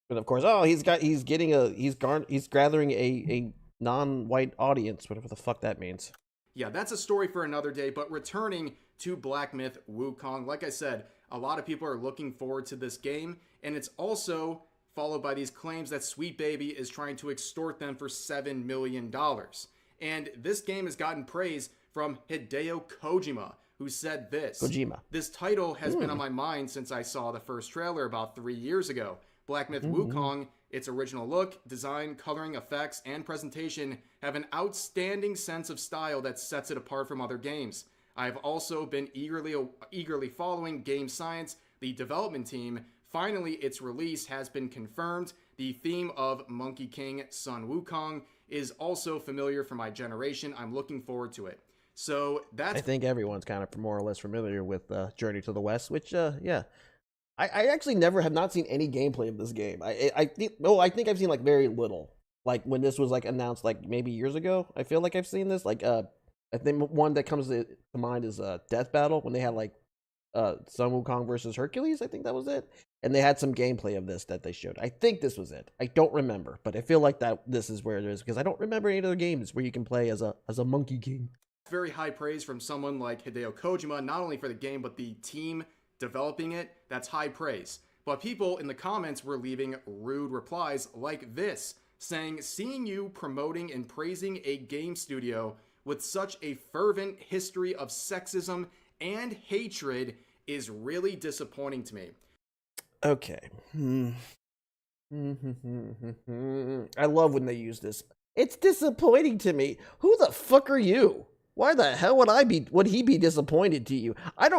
And of course, he's gathering a non-white audience, whatever the fuck that means. Yeah, that's a story for another day, but returning to Black Myth Wukong, like I said, a lot of people are looking forward to this game, and it's also followed by these claims that Sweet Baby is trying to extort them for $7 million. And this game has gotten praise from Hideo Kojima, who said this. Kojima. This title has been on my mind since I saw the first trailer about 3 years ago. Black Myth Wukong, its original look, design, coloring, effects, and presentation have an outstanding sense of style that sets it apart from other games. I've also been eagerly following Game Science, the development team. Finally, its release has been confirmed. The theme of Monkey King Sun Wukong is also familiar for my generation. I'm looking forward to it. So that's... I think everyone's kind of more or less familiar with Journey to the West, which, yeah. I actually never have not seen any gameplay of this game. I think I've seen like very little. Like when this was like announced like maybe years ago. I feel like I've seen this. Like I think one that comes to mind is Death Battle, when they had like Sun Wukong versus Hercules. I think that was it. And they had some gameplay of this that they showed. I think this was it. I don't remember, but I feel like that this is where it is, because I don't remember any other games where you can play as a Monkey King. Very high praise from someone like Hideo Kojima, not only for the game, but the team developing it. That's high praise. But people in the comments were leaving rude replies like this, saying, seeing you promoting and praising a game studio with such a fervent history of sexism and hatred is really disappointing to me. Okay. I love when they use this. It's disappointing to me. Who the fuck are you? Why the hell would he be disappointed to you? I'm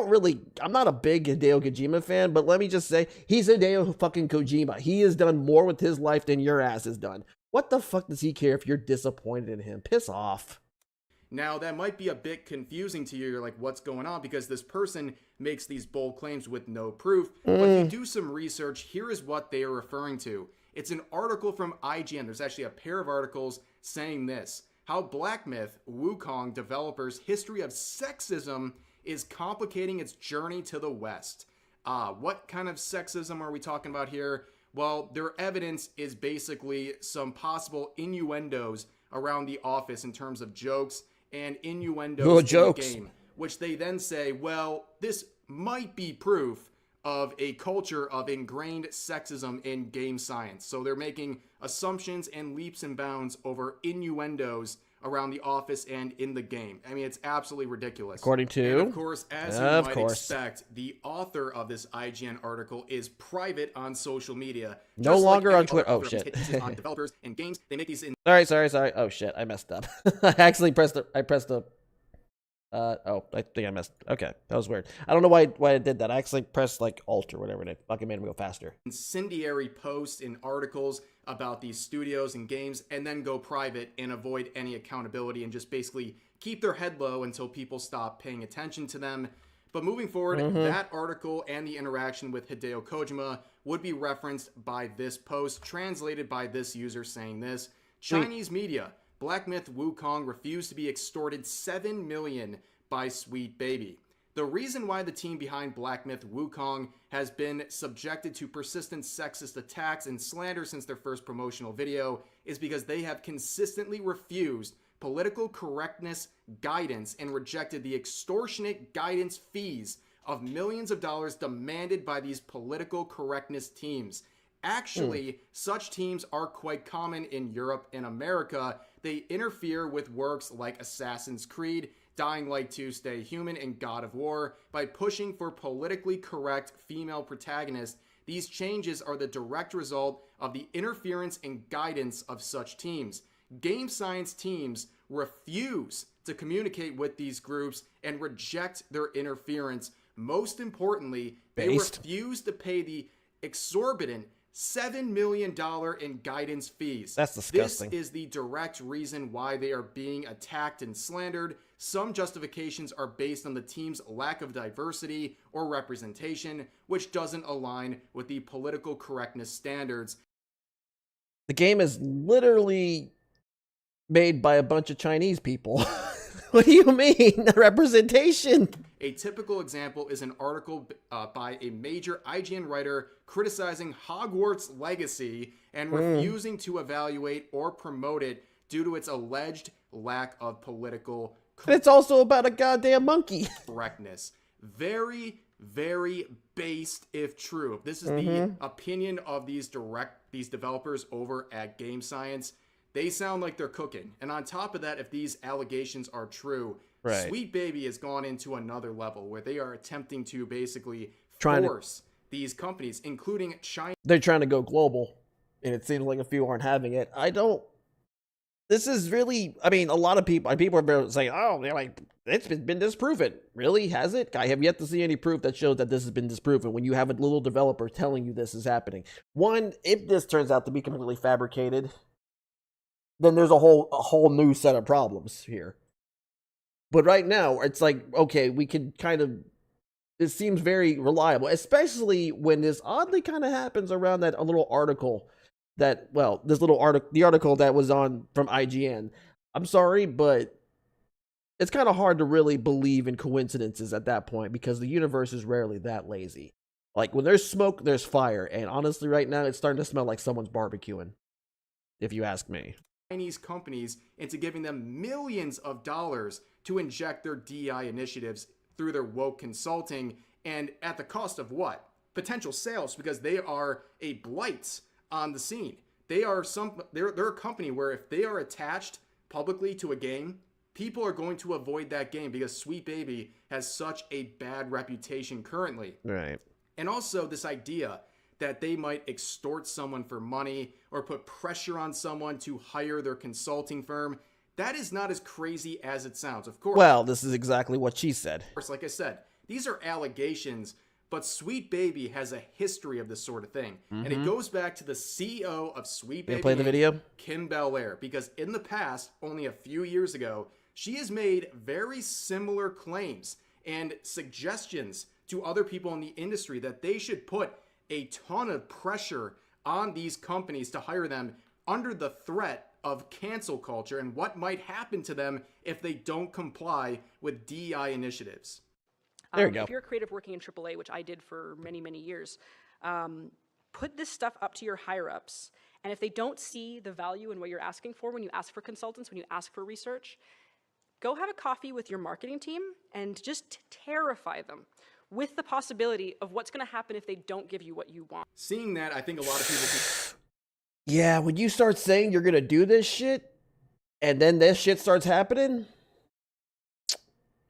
not a big Hideo Kojima fan, but let me just say, he's Hideo fucking Kojima. He has done more with his life than your ass has done. What the fuck does he care if you're disappointed in him? Piss off. Now, that might be a bit confusing to you. You're like, what's going on? Because this person makes these bold claims with no proof. But if you do some research, here is what they are referring to. It's an article from IGN. There's actually a pair of articles saying this: how Black Myth Wukong developers' history of sexism is complicating its journey to the West. What kind of sexism are we talking about here? Well, their evidence is basically some possible innuendos around the office in terms of jokes and innuendos in the game, which they then say, well, this might be proof of a culture of ingrained sexism in game science. So they're making assumptions and leaps and bounds over innuendos around the office and in the game. I mean, it's absolutely ridiculous. According to... And of course, as you might expect, the author of this IGN article is private on social media. No longer on Twitter. Oh, shit. On developers and games, they make these... Sorry. Oh, shit. I messed up. I accidentally pressed the... oh, I think I messed. Okay, that was weird. I don't know why I did that. I actually pressed like Alt or whatever, and it fucking made me go faster. Incendiary posts and articles about these studios and games, and then go private and avoid any accountability and just basically keep their head low until people stop paying attention to them. But moving forward, that article and the interaction with Hideo Kojima would be referenced by this post, translated by this user saying this: Chinese media. Black Myth Wukong refused to be extorted $7 million by Sweet Baby. The reason why the team behind Black Myth Wukong has been subjected to persistent sexist attacks and slander since their first promotional video is because they have consistently refused political correctness guidance and rejected the extortionate guidance fees of millions of dollars demanded by these political correctness teams. Actually, such teams are quite common in Europe and America. They interfere with works like Assassin's Creed, Dying Light 2, Stay Human, and God of War by pushing for politically correct female protagonists. These changes are the direct result of the interference and guidance of such teams. Game science teams refuse to communicate with these groups and reject their interference. Most importantly, they refuse to pay the exorbitant $7 million in guidance fees. That's disgusting. This is the direct reason why they are being attacked and slandered. Some justifications are based on the team's lack of diversity or representation, which doesn't align with the political correctness standards. The game is literally made by a bunch of Chinese people. What do you mean? Representation? A typical example is an article by a major IGN writer criticizing Hogwarts Legacy and refusing to evaluate or promote it due to its alleged lack of political And it's also about a goddamn monkey. correctness. Very, very based, if true. This is the opinion of these developers over at Game Science. They sound like they're cooking. And on top of that, if these allegations are true, Right. Sweet Baby has gone into another level where they are attempting to basically Trying to- force these companies, including China. They're trying to go global, and it seems like a few aren't having it. This is really, I mean, a lot of people are saying, oh, they're like, it's been disproven. Really? Has it? I have yet to see any proof that shows that this has been disproven when you have a little developer telling you this is happening. One, if this turns out to be completely fabricated, then there's a whole new set of problems here. But right now, it's like, okay, we can kind of, it seems very reliable, especially when this oddly kind of happens around that a little article that, well, this little article, the article that was on from IGN. I'm sorry, but it's kind of hard to really believe in coincidences at that point because the universe is rarely that lazy. Like when there's smoke, there's fire. And honestly, right now, it's starting to smell like someone's barbecuing, if you ask me. Chinese companies into giving them millions of dollars to inject their DEI initiatives through their woke consulting, and at the cost of what? Potential sales, because they are a blight on the scene. They're a company where if they are attached publicly to a game, people are going to avoid that game because Sweet Baby has such a bad reputation currently. Right. And also this idea that they might extort someone for money or put pressure on someone to hire their consulting firm. That is not as crazy as it sounds. Of course. Well, this is exactly what she said. Of course, like I said, these are allegations, but Sweet Baby has a history of this sort of thing. And it goes back to the CEO of Sweet Baby, play the video? Kim Belair, because in the past, only a few years ago, she has made very similar claims and suggestions to other people in the industry that they should put a ton of pressure on these companies to hire them under the threat of cancel culture and what might happen to them if they don't comply with DEI initiatives. There you go. If you're a creative working in AAA, which I did for many, many years, put this stuff up to your higher-ups. And if they don't see the value in what you're asking for when you ask for consultants, when you ask for research, go have a coffee with your marketing team and just terrify them with the possibility of what's going to happen if they don't give you what you want. Seeing that, I think a lot of people Yeah, when you start saying you're going to do this shit, and then this shit starts happening,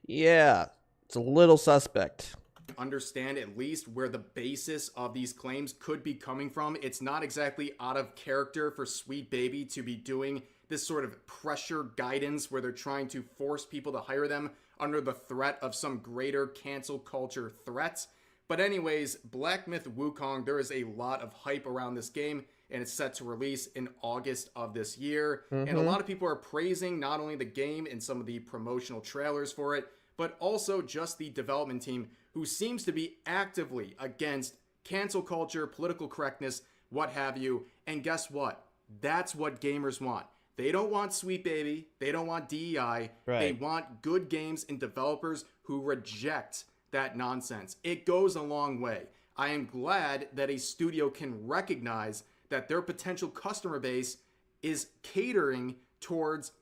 yeah, it's a little suspect. understand at least where the basis of these claims could be coming from. It's not exactly out of character for Sweet Baby to be doing this sort of pressure guidance where they're trying to force people to hire them under the threat of some greater cancel culture threat. But anyways, Black Myth Wukong, there is a lot of hype around this game, and it's set to release in August of this year. And a lot of people are praising not only the game and some of the promotional trailers for it, but also just the development team, who seems to be actively against cancel culture, political correctness, what have you. And guess what? That's what gamers want. They don't want Sweet Baby. They don't want DEI. Right. They want good games and developers who reject that nonsense. It goes a long way. I am glad that a studio can recognize that their potential customer base is catering towards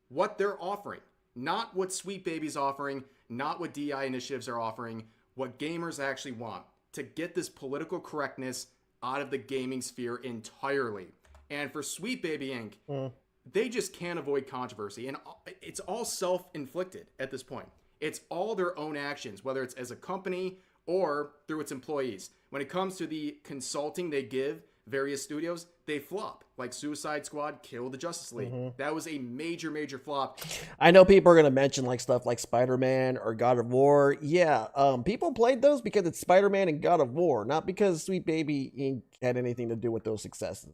what they're offering. Not what Sweet Baby's offering, not what DEI initiatives are offering, what gamers actually want, to get this political correctness out of the gaming sphere entirely. And for Sweet Baby Inc., they just can't avoid controversy. And it's all self-inflicted at this point. It's all their own actions, whether it's as a company or through its employees. When it comes to the consulting they give various studios, they flop. Like Suicide Squad killed the Justice League. That was a major, major flop. I know people are going to mention like stuff like Spider-Man or God of War. Yeah, people played those because it's Spider-Man and God of War, not because Sweet Baby Inc. had anything to do with those successes.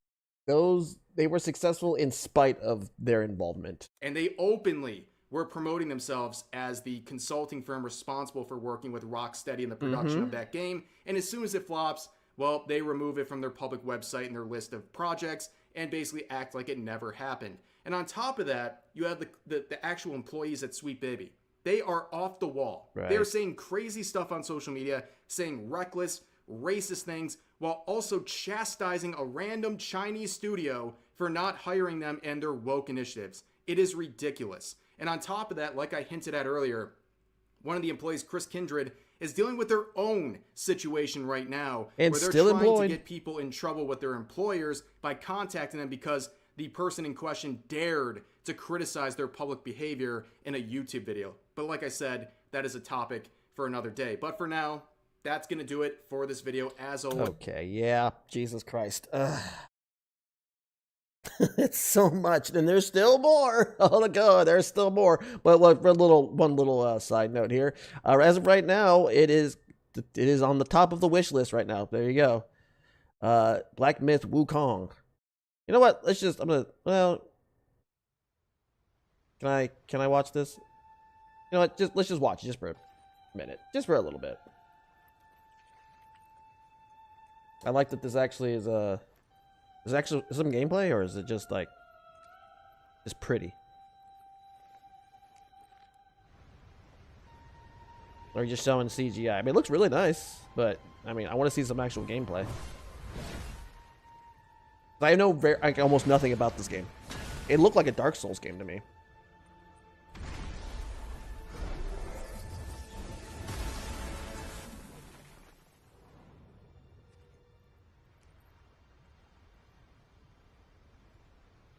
They were successful in spite of their involvement. And they openly were promoting themselves as the consulting firm responsible for working with Rocksteady in the production of that game. And as soon as it flops, well, they remove it from their public website and their list of projects and basically act like it never happened. And on top of that, you have the actual employees at Sweet Baby. They are off the wall. Right. They're saying crazy stuff on social media, saying reckless, racist things, while also chastising a random Chinese studio for not hiring them and their woke initiatives. It is ridiculous. And on top of that, like I hinted at earlier, one of the employees, Chris Kindred, is dealing with their own situation right now, and where they're still trying employed to get people in trouble with their employers by contacting them because the person in question dared to criticize their public behavior in a YouTube video. But like I said, that is a topic for another day. But for now, that's going to do it for this video as always. Okay, yeah, Jesus Christ. It's so much, and there's still more. Oh, God, there's still more. But one little side note here. As of right now, it is on the top of the wish list right now. There you go. Black Myth Wukong. You know what? Let's just. Well, can I watch this? You know what? Let's just watch it just for a minute, just for a little bit. I like that this actually is Is it actually some gameplay, or is it just like just pretty? Or just showing CGI? I mean, it looks really nice, but I mean, I want to see some actual gameplay. I know almost nothing about this game. It looked like a Dark Souls game to me.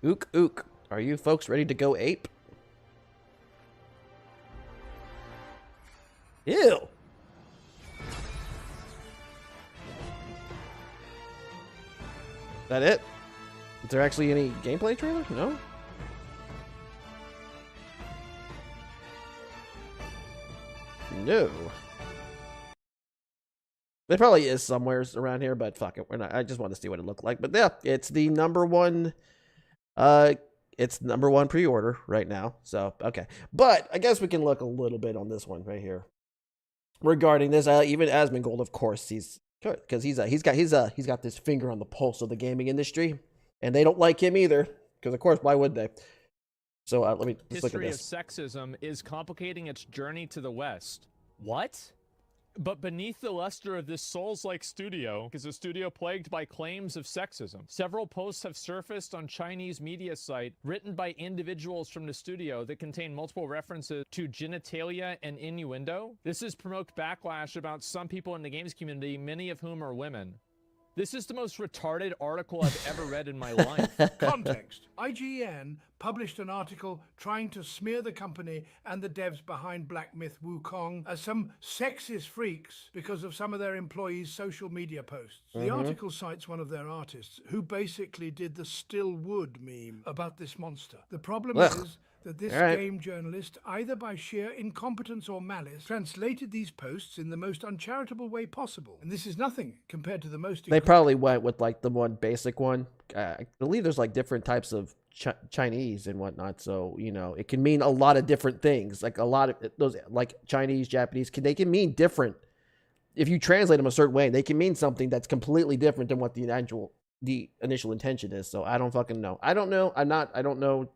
Ook, ook. Are you folks ready to go ape? Ew. That it? Is there actually any gameplay trailer? No? No. There probably is somewhere around here, but fuck it. We're not. I just want to see what it looked like. But yeah, it's the #1. It's #1 pre-order right now. So okay, but I guess we can look a little bit on this one right here regarding this. Even Asmongold, of course, because he's got this finger on the pulse of the gaming industry, and they don't like him either. Because of course, why would they? So let's look at this. History of sexism is complicating its journey to the West. What? But beneath the luster of this Souls-like studio is a studio plagued by claims of sexism. Several posts have surfaced on Chinese media site written by individuals from the studio that contain multiple references to genitalia and innuendo. This has provoked backlash about some people in the games community, many of whom are women. This is the most retarded article I've ever read in my life. Context. IGN published an article trying to smear the company and the devs behind Black Myth Wukong as some sexist freaks because of some of their employees' social media posts. The article cites one of their artists who basically did the still wood meme about this monster. The problem is that this game journalist, either by sheer incompetence or malice, translated these posts in the most uncharitable way possible. And this is nothing compared to the most... They probably went with like the one basic one. I believe there's like different types of Chinese and whatnot, so you know it can mean a lot of different things. Like a lot of those, like Chinese, Japanese, they can mean different. If you translate them a certain way, they can mean something that's completely different than what the initial intention is. So I don't fucking know. I don't know. I don't know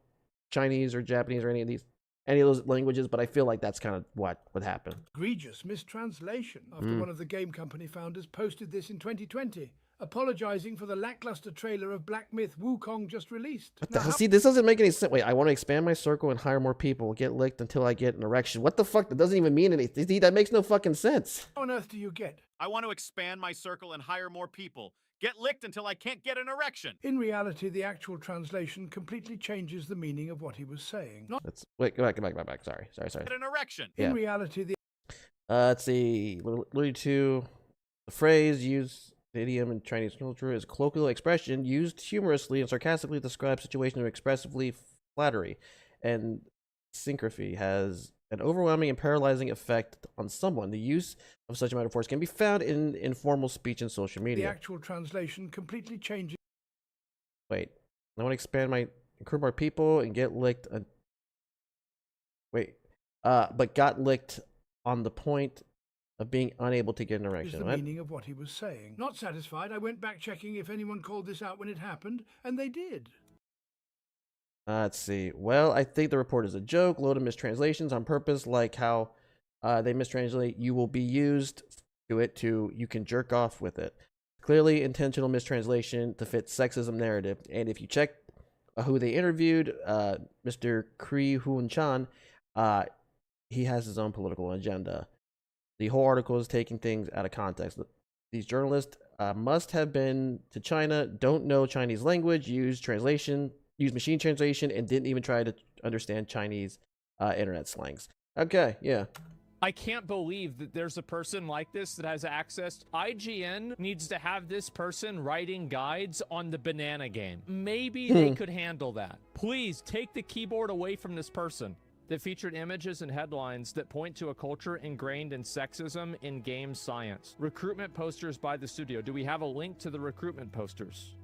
Chinese or Japanese or any of those languages, but I feel like that's kind of what would happen. Egregious mistranslation after one of the game company founders posted this in 2020, apologizing for the lackluster trailer of Black Myth Wukong just released. What the hell? See, this doesn't make any sense. Wait, I want to expand my circle and hire more people. Get licked until I get an erection. What the fuck? That doesn't even mean anything. See, that makes no fucking sense. How on earth do you get? I want to expand my circle and hire more people. Get licked until I can't get an erection. In reality, the actual translation completely changes the meaning of what he was saying. Wait, go back. Sorry. Get an erection. In reality, the... let's see. Alluded to the phrase used... The idiom in Chinese culture is a colloquial expression used humorously and sarcastically to describe situation of expressively flattery, and syncophy has an overwhelming and paralyzing effect on someone. The use of such metaphors can be found in informal speech and social media. The actual translation completely changes. Wait, I want to expand my recruit more people and get licked. But got licked on the point of being unable to get an erection. Is the meaning of what he was saying. Not satisfied, I went back checking if anyone called this out when it happened, and they did. Let's see. Well, I think the report is a joke, load of mistranslations on purpose, like how they mistranslate "you will be used" to "you can jerk off with it." Clearly intentional mistranslation to fit sexism narrative. And if you check who they interviewed, Mr. Kri Hoon Chan, he has his own political agenda. The whole article is taking things out of context. These journalists must have been to China, don't know Chinese language, use machine translation, and didn't even try to understand Chinese internet slangs. Okay, yeah. I can't believe that there's a person like this that has access. IGN needs to have this person writing guides on the banana game. Maybe they could handle that. Please take the keyboard away from this person. That featured images and headlines that point to a culture ingrained in sexism in game science. Recruitment posters by the studio. Do we have a link to the recruitment posters?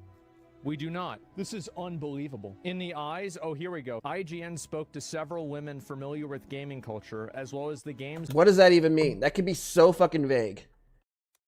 We do not. This is unbelievable. In the eyes, oh, here we go. IGN spoke to several women familiar with gaming culture, as well as the games. What does that even mean? That could be so fucking vague.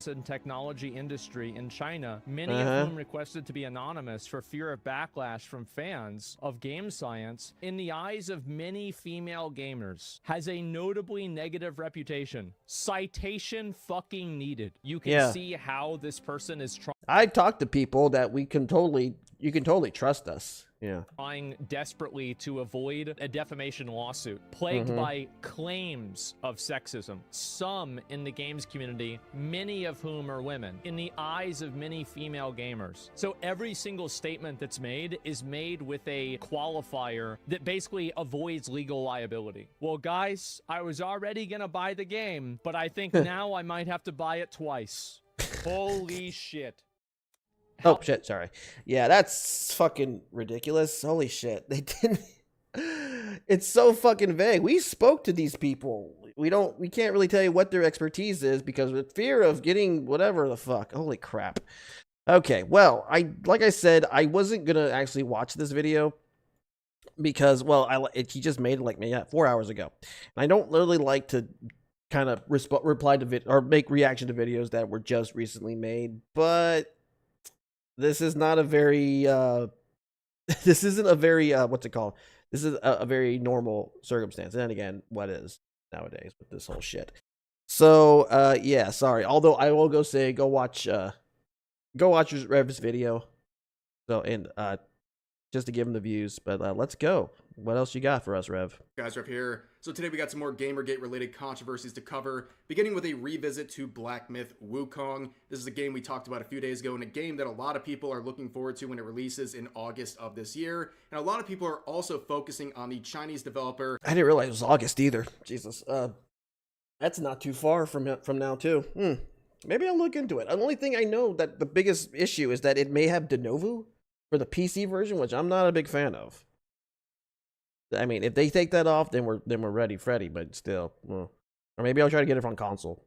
And technology industry in China, many of whom requested to be anonymous for fear of backlash from fans of game science, in the eyes of many female gamers, has a notably negative reputation. Citation fucking needed. You can see how this person is trying. I talked to people that you can totally trust us. Yeah. Trying desperately to avoid a defamation lawsuit, plagued by claims of sexism. Some in the games community, many of whom are women, in the eyes of many female gamers. So every single statement that's made is made with a qualifier that basically avoids legal liability. Well, guys, I was already gonna buy the game, but I think now I might have to buy it twice. Holy shit. Oh shit, sorry. Yeah, that's fucking ridiculous. Holy shit. They didn't. It's so fucking vague. We spoke to these people. We can't really tell you what their expertise is because with fear of getting whatever the fuck. Holy crap. Okay, well, like I said, I wasn't gonna actually watch this video because, well, he just made it like 4 hours ago. And I don't really like to kind of reply to or make reaction to videos that were just recently made, but this is not a very this isn't a very what's it called? This is a very normal circumstance. And then again, what is nowadays with this whole shit? So yeah, sorry. Although I will go watch Rev's video. So and just to give him the views, but let's go. What else you got for us, Rev? Guys, Rev here. So today we got some more Gamergate related controversies to cover, beginning with a revisit to Black Myth Wukong. This is a game we talked about a few days ago, and a game that a lot of people are looking forward to when it releases in August of this year. And a lot of people are also focusing on the Chinese developer. I didn't realize it was August either. Jesus. That's not too far from now too. Maybe I'll look into it. The only thing I know that the biggest issue is that it may have de novo for the PC version, which I'm not a big fan of. I mean, if they take that off, then we're ready, Freddy. But still, well, or maybe I'll try to get it from console.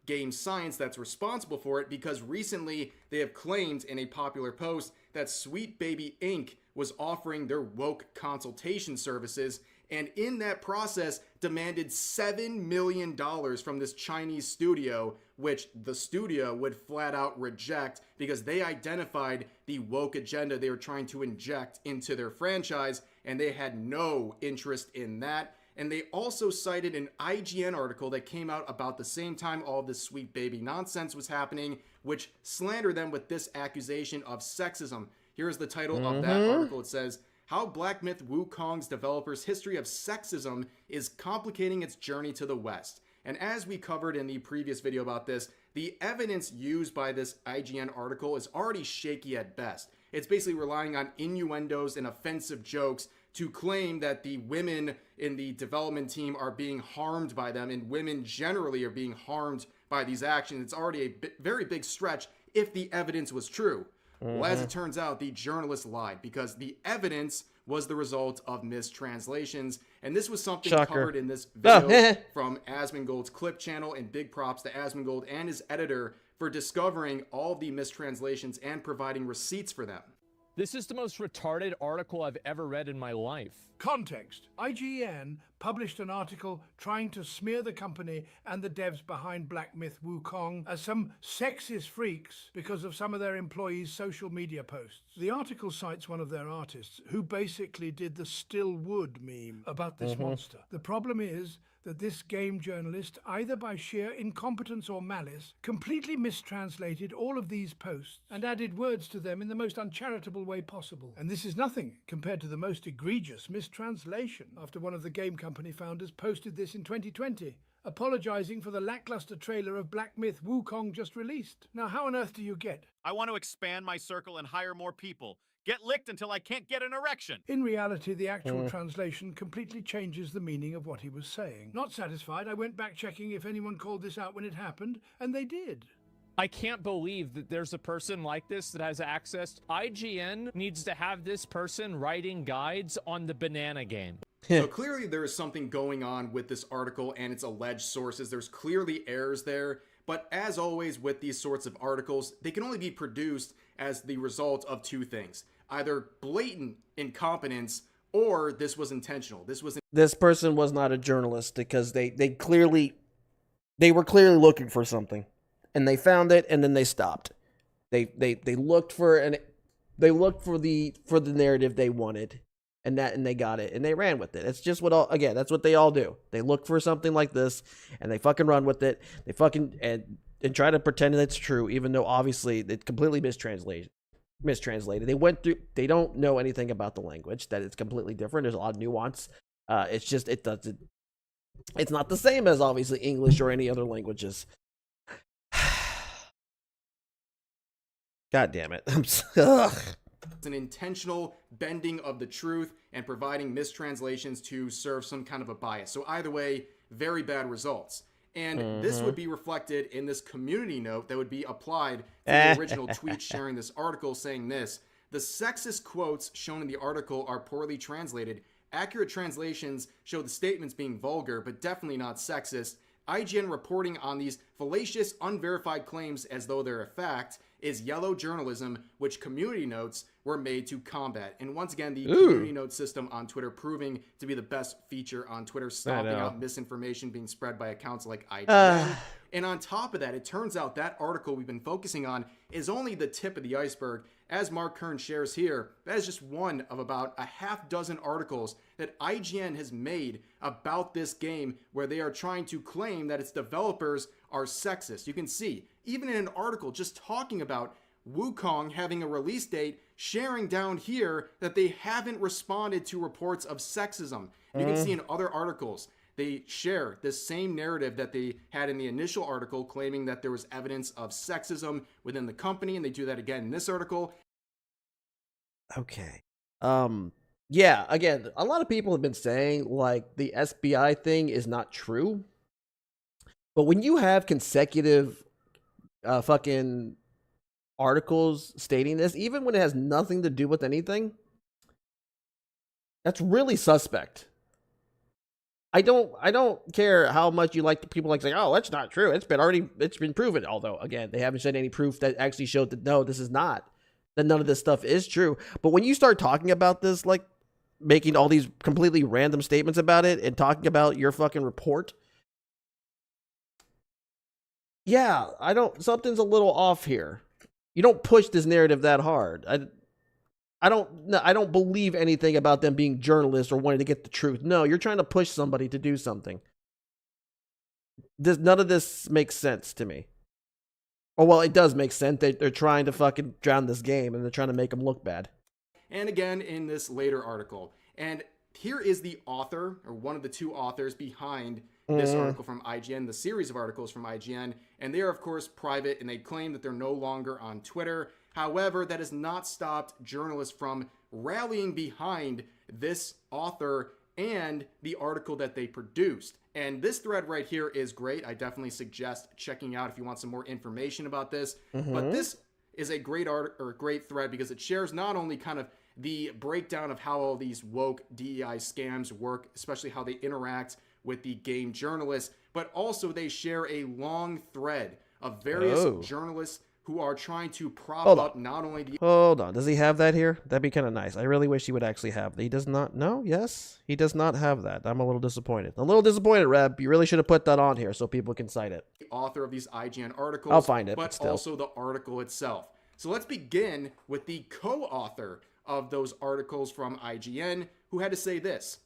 Game science that's responsible for it, because recently they have claimed in a popular post that Sweet Baby Inc. was offering their woke consultation services, and in that process demanded $7 million from this Chinese studio, which the studio would flat out reject because they identified the woke agenda they were trying to inject into their franchise, and they had no interest in that. And they also cited an IGN article that came out about the same time all this Sweet Baby nonsense was happening, which slandered them with this accusation of sexism. Here's the title of that article. It says, "How Black Myth Wukong's developers' history of sexism is complicating its journey to the West." And as we covered in the previous video about this, the evidence used by this IGN article is already shaky at best. It's basically relying on innuendos and offensive jokes to claim that the women in the development team are being harmed by them, and women generally are being harmed by these actions. It's already a very big stretch if the evidence was true. Well, as it turns out, the journalist lied because the evidence was the result of mistranslations. And this was something covered in this video from Asmongold's Clip channel, and big props to Asmongold and his editor for discovering all the mistranslations and providing receipts for them. This is the most retarded article I've ever read in my life. Context. IGN published an article trying to smear the company and the devs behind Black Myth Wukong as some sexist freaks because of some of their employees' social media posts. The article cites one of their artists who basically did the still wood meme about this monster. The problem is that this game journalist, either by sheer incompetence or malice, completely mistranslated all of these posts and added words to them in the most uncharitable way possible. And this is nothing compared to the most egregious mistranslation after one of the game company founders posted this in 2020, apologizing for the lackluster trailer of Black Myth Wukong just released. Now, how on earth do you get? I want to expand my circle and hire more people. Get licked until I can't get an erection. In reality, the actual translation completely changes the meaning of what he was saying. Not satisfied, I went back checking if anyone called this out when it happened, and they did. I can't believe that there's a person like this that has access. IGN needs to have this person writing guides on the banana game. So clearly there is something going on with this article and its alleged sources. There's clearly errors there. But as always with these sorts of articles, they can only be produced as the result of two things. Either blatant incompetence or this was intentional. This person was not a journalist because they were clearly looking for something, and they found it, and then they stopped. They looked for the narrative they wanted, and they got it, and they ran with it. It's just that's what they all do. They look for something like this, and they fucking run with it. They fucking and try to pretend that it's true, even though obviously it's completely mistranslated. They don't know anything about the language, that it's completely different. There's a lot of nuance. It's not the same as obviously English or any other languages. God damn it. It's an intentional bending of the truth and providing mistranslations to serve some kind of a bias. So either way, very bad results. And this would be reflected in this community note that would be applied to the original tweet sharing this article, saying this: the sexist quotes shown in the article are poorly translated. Accurate translations show the statements being vulgar, but definitely not sexist. IGN reporting on these fallacious, unverified claims as though they're a fact is yellow journalism, which community notes were made to combat. And once again, the community note system on Twitter proving to be the best feature on Twitter, stomping out misinformation being spread by accounts like IGN. And on top of that, it turns out that article we've been focusing on is only the tip of the iceberg. As Mark Kern shares here, that is just one of about a half dozen articles that IGN has made about this game, where they are trying to claim that its developers are sexist. You can see, even in an article just talking about Wukong having a release date, sharing down here that they haven't responded to reports of sexism. You can see in other articles, they share this same narrative that they had in the initial article, claiming that there was evidence of sexism within the company, and they do that again in this article. okay. Yeah, again, a lot of people have been saying like the SBI thing is not true. But when you have consecutive fucking articles stating this, even when it has nothing to do with anything, that's really suspect. I don't care how much you like the people like saying, oh, that's not true. It's been proven. Although again, they haven't shown any proof that actually showed that no, this is not, that none of this stuff is true. But when you start talking about this, like making all these completely random statements about it and talking about your fucking report, yeah, something's a little off here. You don't push this narrative that hard. I don't believe anything about them being journalists or wanting to get the truth. No, you're trying to push somebody to do something. None of this makes sense to me. Oh, well, it does make sense. They're trying to fucking drown this game, and they're trying to make them look bad. And again, in this later article. And here is the author, or one of the two authors behind this article from IGN, the series of articles from IGN. And they are, of course, private, and they claim that they're no longer on Twitter. However, that has not stopped journalists from rallying behind this author and the article that they produced. And this thread right here is great. I definitely suggest checking out if you want some more information about this. But this is a great great thread because it shares not only kind of the breakdown of how all these woke DEI scams work, especially how they interact with the game journalists, but also they share a long thread of various journalists who are trying to prop up not only the... Hold on. Does he have that here? That'd be kind of nice. I really wish he would actually have that. He does not. No? Yes? He does not have that. I'm a little disappointed. Reb. You really should have put that on here so people can cite it. Author of these IGN articles. I'll find it, but still. Also the article itself. So let's begin with the co-author of those articles from IGN, who had to say this.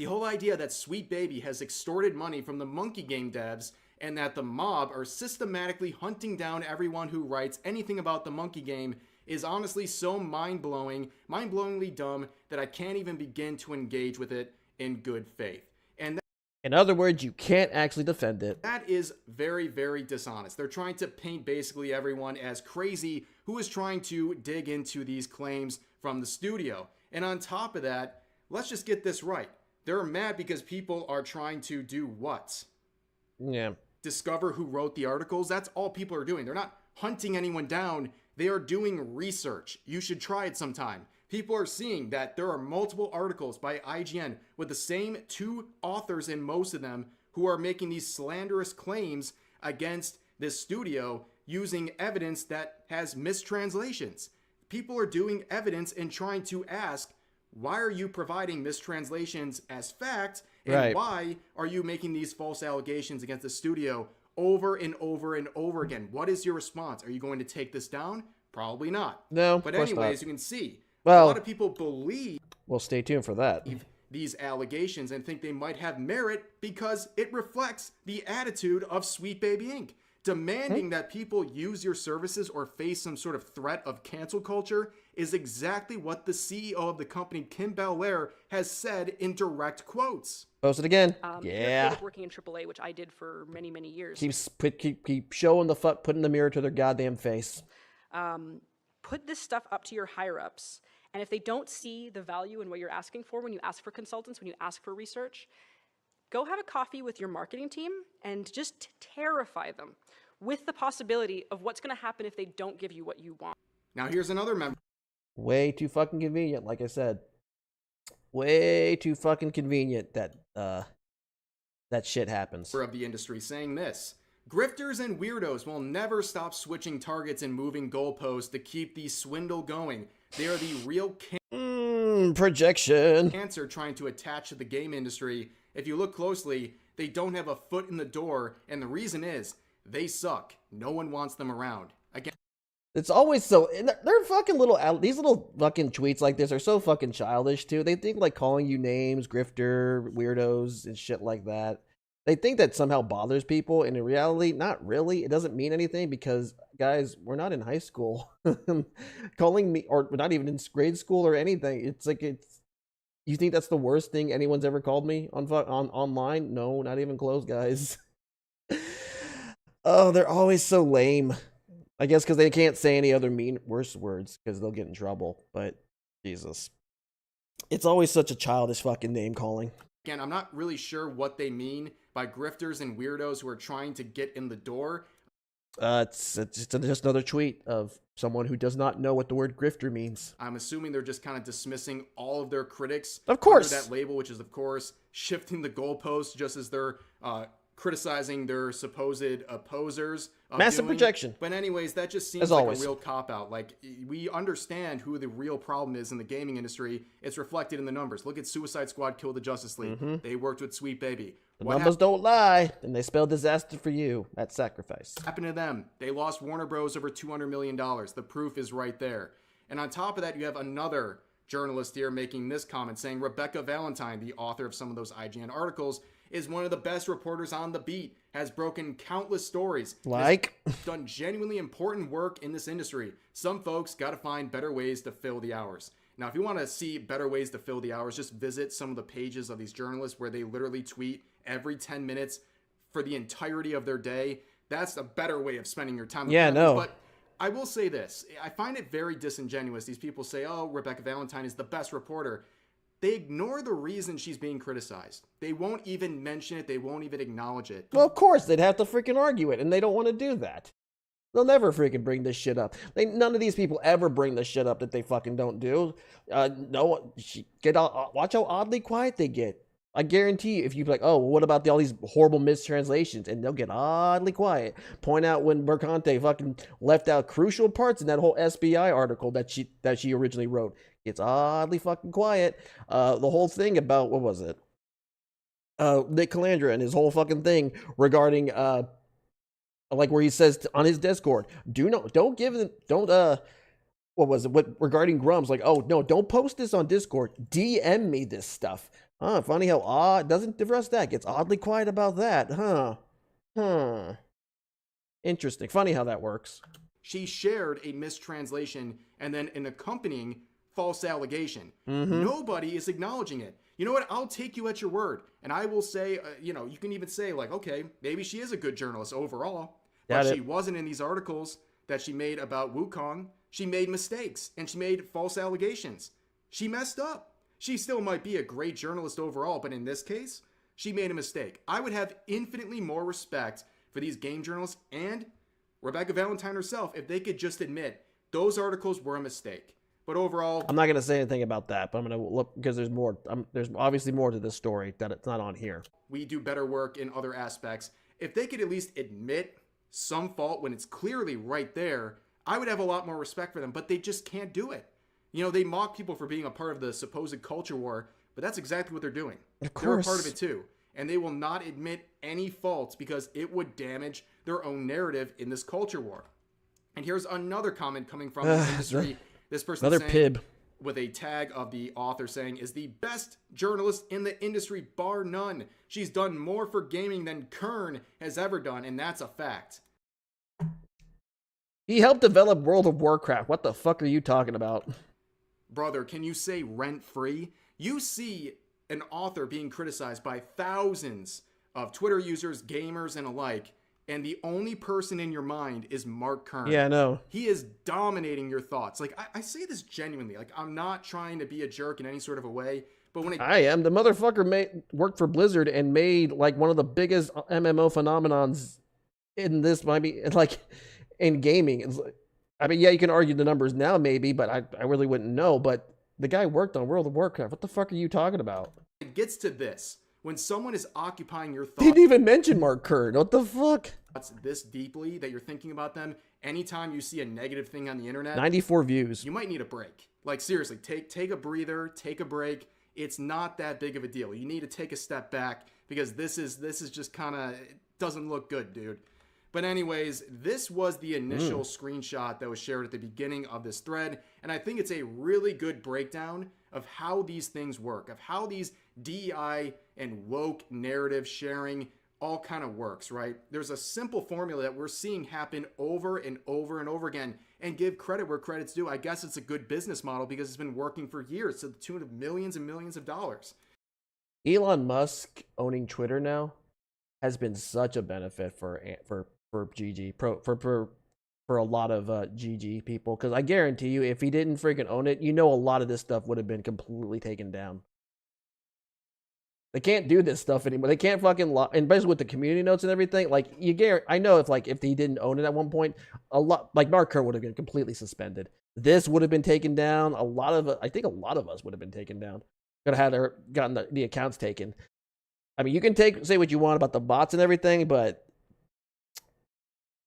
The whole idea that Sweet Baby has extorted money from the Monkey Game devs and that the mob are systematically hunting down everyone who writes anything about the Monkey Game is honestly so mind-blowingly dumb that I can't even begin to engage with it in good faith. And in other words, you can't actually defend it. That is very, very dishonest. They're trying to paint basically everyone as crazy who is trying to dig into these claims from the studio. And on top of that, let's just get this right. They're mad because people are trying to do what? Yeah. Discover who wrote the articles. That's all people are doing. They're not hunting anyone down. They are doing research. You should try it sometime. People are seeing that there are multiple articles by IGN with the same two authors in most of them who are making these slanderous claims against this studio using evidence that has mistranslations. People are doing evidence and trying to ask, why are you providing mistranslations as fact? And why are you making these false allegations against the studio over and over and over again? What is your response? Are you going to take this down? Probably not. No, but of course anyways, not. you can see Well, a lot of people believe well, stay tuned for that. these allegations and think they might have merit because it reflects the attitude of Sweet Baby Inc. Demanding that people use your services or face some sort of threat of cancel culture is exactly what the CEO of the company, Kim Belair, has said in direct quotes. Post it again. If you're Yeah. creative working in AAA, which I did for many, many years. Keep showing the fuck, putting the mirror to their goddamn face. Put this stuff up to your higher ups. And if they don't see the value in what you're asking for when you ask for consultants, when you ask for research, go have a coffee with your marketing team and just terrify them with the possibility of what's going to happen if they don't give you what you want. Now here's another member. Way too fucking convenient, like I said. Way too fucking convenient that that shit happens. Of the industry saying this: grifters and weirdos will never stop switching targets and moving goalposts to keep the swindle going. They are the real projection cancer trying to attach to the game industry. If you look closely, they don't have a foot in the door, and the reason is they suck. No one wants them around. Again, it's always so. They're fucking these little fucking tweets like this are so fucking childish too. They think like calling you names, grifter, weirdos, and shit like that. They think that somehow bothers people, and in reality, not really. It doesn't mean anything because, guys, we're not in high school. Calling me, or we're not even in grade school or anything. It's like You think that's the worst thing anyone's ever called me on online? No, not even close, guys. Oh, they're always so lame. I guess because they can't say any other worse words because they'll get in trouble. But Jesus, it's always such a childish fucking name calling. Again, I'm not really sure what they mean by grifters and weirdos who are trying to get in the door. It's just another tweet of someone who does not know what the word grifter means. I'm assuming they're just kind of dismissing all of their critics. Of course. Under that label, which is, of course, shifting the goalposts just as they're criticizing their supposed opposers. Massive projection. But anyways, that just seems like a real cop-out. Like, we understand who the real problem is in the gaming industry. It's reflected in the numbers. Look at Suicide Squad Kill the Justice League. They worked with Sweet Baby. The numbers don't lie, and they spell disaster for you. That's sacrifice. Happened to them. They lost Warner Bros. Over $200 million. The proof is right there. And on top of that, you have another journalist here making this comment saying Rebecca Valentine, the author of some of those IGN articles, is one of the best reporters on the beat, has broken countless stories, like done genuinely important work in this industry. Some folks got to find better ways to fill the hours. Now, if you want to see better ways to fill the hours, just visit some of the pages of these journalists where they literally tweet every 10 minutes for the entirety of their day. That's a better way of spending your time. Yeah, no. But I will say this. I find it very disingenuous. These people say, oh, Rebecca Valentine is the best reporter. They ignore the reason she's being criticized. They won't even mention it. They won't even acknowledge it. Well, of course, they'd have to freaking argue it, and they don't want to do that. They'll never freaking bring this shit up. None of these people ever bring the shit up that they fucking don't do. Watch how oddly quiet they get. I guarantee you, if you be like, oh, well, what about all these horrible mistranslations? And they'll get oddly quiet. Point out when Mercante fucking left out crucial parts in that whole SBI article that she originally wrote. It's oddly fucking quiet. The whole thing about, what was it? Nick Calandra and his whole fucking thing regarding, like where he says on his Discord, regarding Grum's, like, oh, no, don't post this on Discord. DM me this stuff. Funny how odd doesn't address that. Gets oddly quiet about that, huh? Interesting. Funny how that works. She shared a mistranslation and then an accompanying false allegation. Mm-hmm. Nobody is acknowledging it. You know what? I'll take you at your word. And I will say, you can even say, like, okay, maybe she is a good journalist overall. But she wasn't in these articles that she made about Wukong. She made mistakes and she made false allegations. She messed up. She still might be a great journalist overall, but in this case, she made a mistake. I would have infinitely more respect for these game journalists and Rebecca Valentine herself if they could just admit those articles were a mistake. But overall, I'm not going to say anything about that, but I'm going to look because there's more. There's obviously more to this story that it's not on here. We do better work in other aspects. If they could at least admit some fault when it's clearly right there, I would have a lot more respect for them, but they just can't do it. They mock people for being a part of the supposed culture war, but that's exactly what they're doing. Of course. They're a part of it too. And they will not admit any faults because it would damage their own narrative in this culture war. And here's another comment coming from the industry. This person another saying, pib with a tag of the author saying, is the best journalist in the industry, bar none. She's done more for gaming than Kern has ever done, and that's a fact. He helped develop World of Warcraft. What the fuck are you talking about? Brother, can you say rent-free? You see an author being criticized by thousands of Twitter users, gamers, and alike, and the only person in your mind is Mark Kern. Yeah, I know. He is dominating your thoughts. Like, I say this genuinely. Like, I'm not trying to be a jerk in any sort of a way, but when I am. The motherfucker worked for Blizzard and made, like, one of the biggest MMO phenomenons in this, in gaming. It's like, yeah, you can argue the numbers now, maybe, but I really wouldn't know. But the guy worked on World of Warcraft. What the fuck are you talking about? it gets to this, when someone is occupying your thoughts, Didn't even mention Mark Kern. What the fuck? This deeply that you're thinking about them, anytime you see a negative thing on the internet, 94 views. You might need a break. Like, seriously, take a breather, take a break. It's not that big of a deal. You need to take a step back because this is just kind of doesn't look good, dude. But anyways, this was the initial screenshot that was shared at the beginning of this thread, and I think it's a really good breakdown of how these things work, of how these DEI and woke narrative sharing all kind of works, right? There's a simple formula that we're seeing happen over and over and over again, and give credit where credit's due. I guess it's a good business model because it's been working for years to the tune of millions and millions of dollars. Elon Musk owning Twitter now has been such a benefit for GG for a lot of GG people, because I guarantee you, if he didn't freaking own it, a lot of this stuff would have been completely taken down. They can't do this stuff anymore. They can't fucking and basically with the community notes and everything, like I know if he didn't own it at one point, a lot like Mark Kern would have been completely suspended. This would have been taken down. I think a lot of us would have been taken down. Could have gotten the accounts taken. I mean, you can say what you want about the bots and everything, but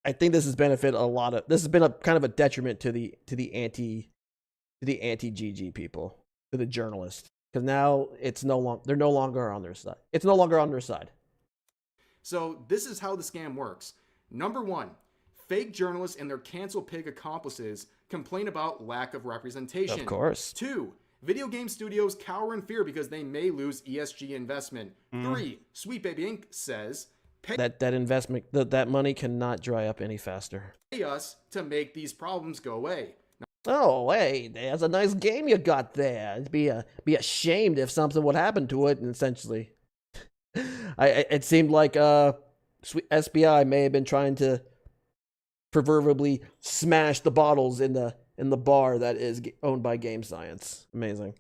I think this has benefited a lot of. This has been a kind of a detriment to the anti GG people, to the journalists, because now they're no longer on their side. It's no longer on their side. So this is how the scam works. Number one, fake journalists and their cancel pig accomplices complain about lack of representation. Of course. 2, video game studios cower in fear because they may lose ESG investment. 3, Sweet Baby Inc. says, that investment, that money cannot dry up any faster. Pay us to make these problems go away. Oh, hey, there's a nice game you got there. It'd be ashamed if something would happen to it, and essentially, it seemed like SBI may have been trying to proverbially smash the bottles in the bar that is owned by Game Science. Amazing.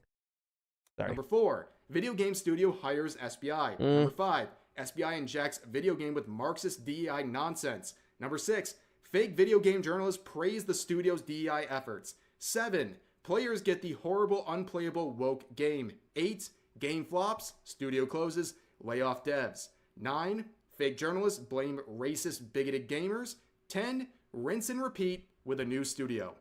Sorry. Number 4, video game studio hires SBI. Number 5, SBI injects video game with Marxist DEI nonsense. Number 6, fake video game journalists praise the studio's DEI efforts. 7, players get the horrible, unplayable woke game. 8, game flops, studio closes, layoff devs. 9, fake journalists blame racist, bigoted gamers. 10, rinse and repeat with a new studio.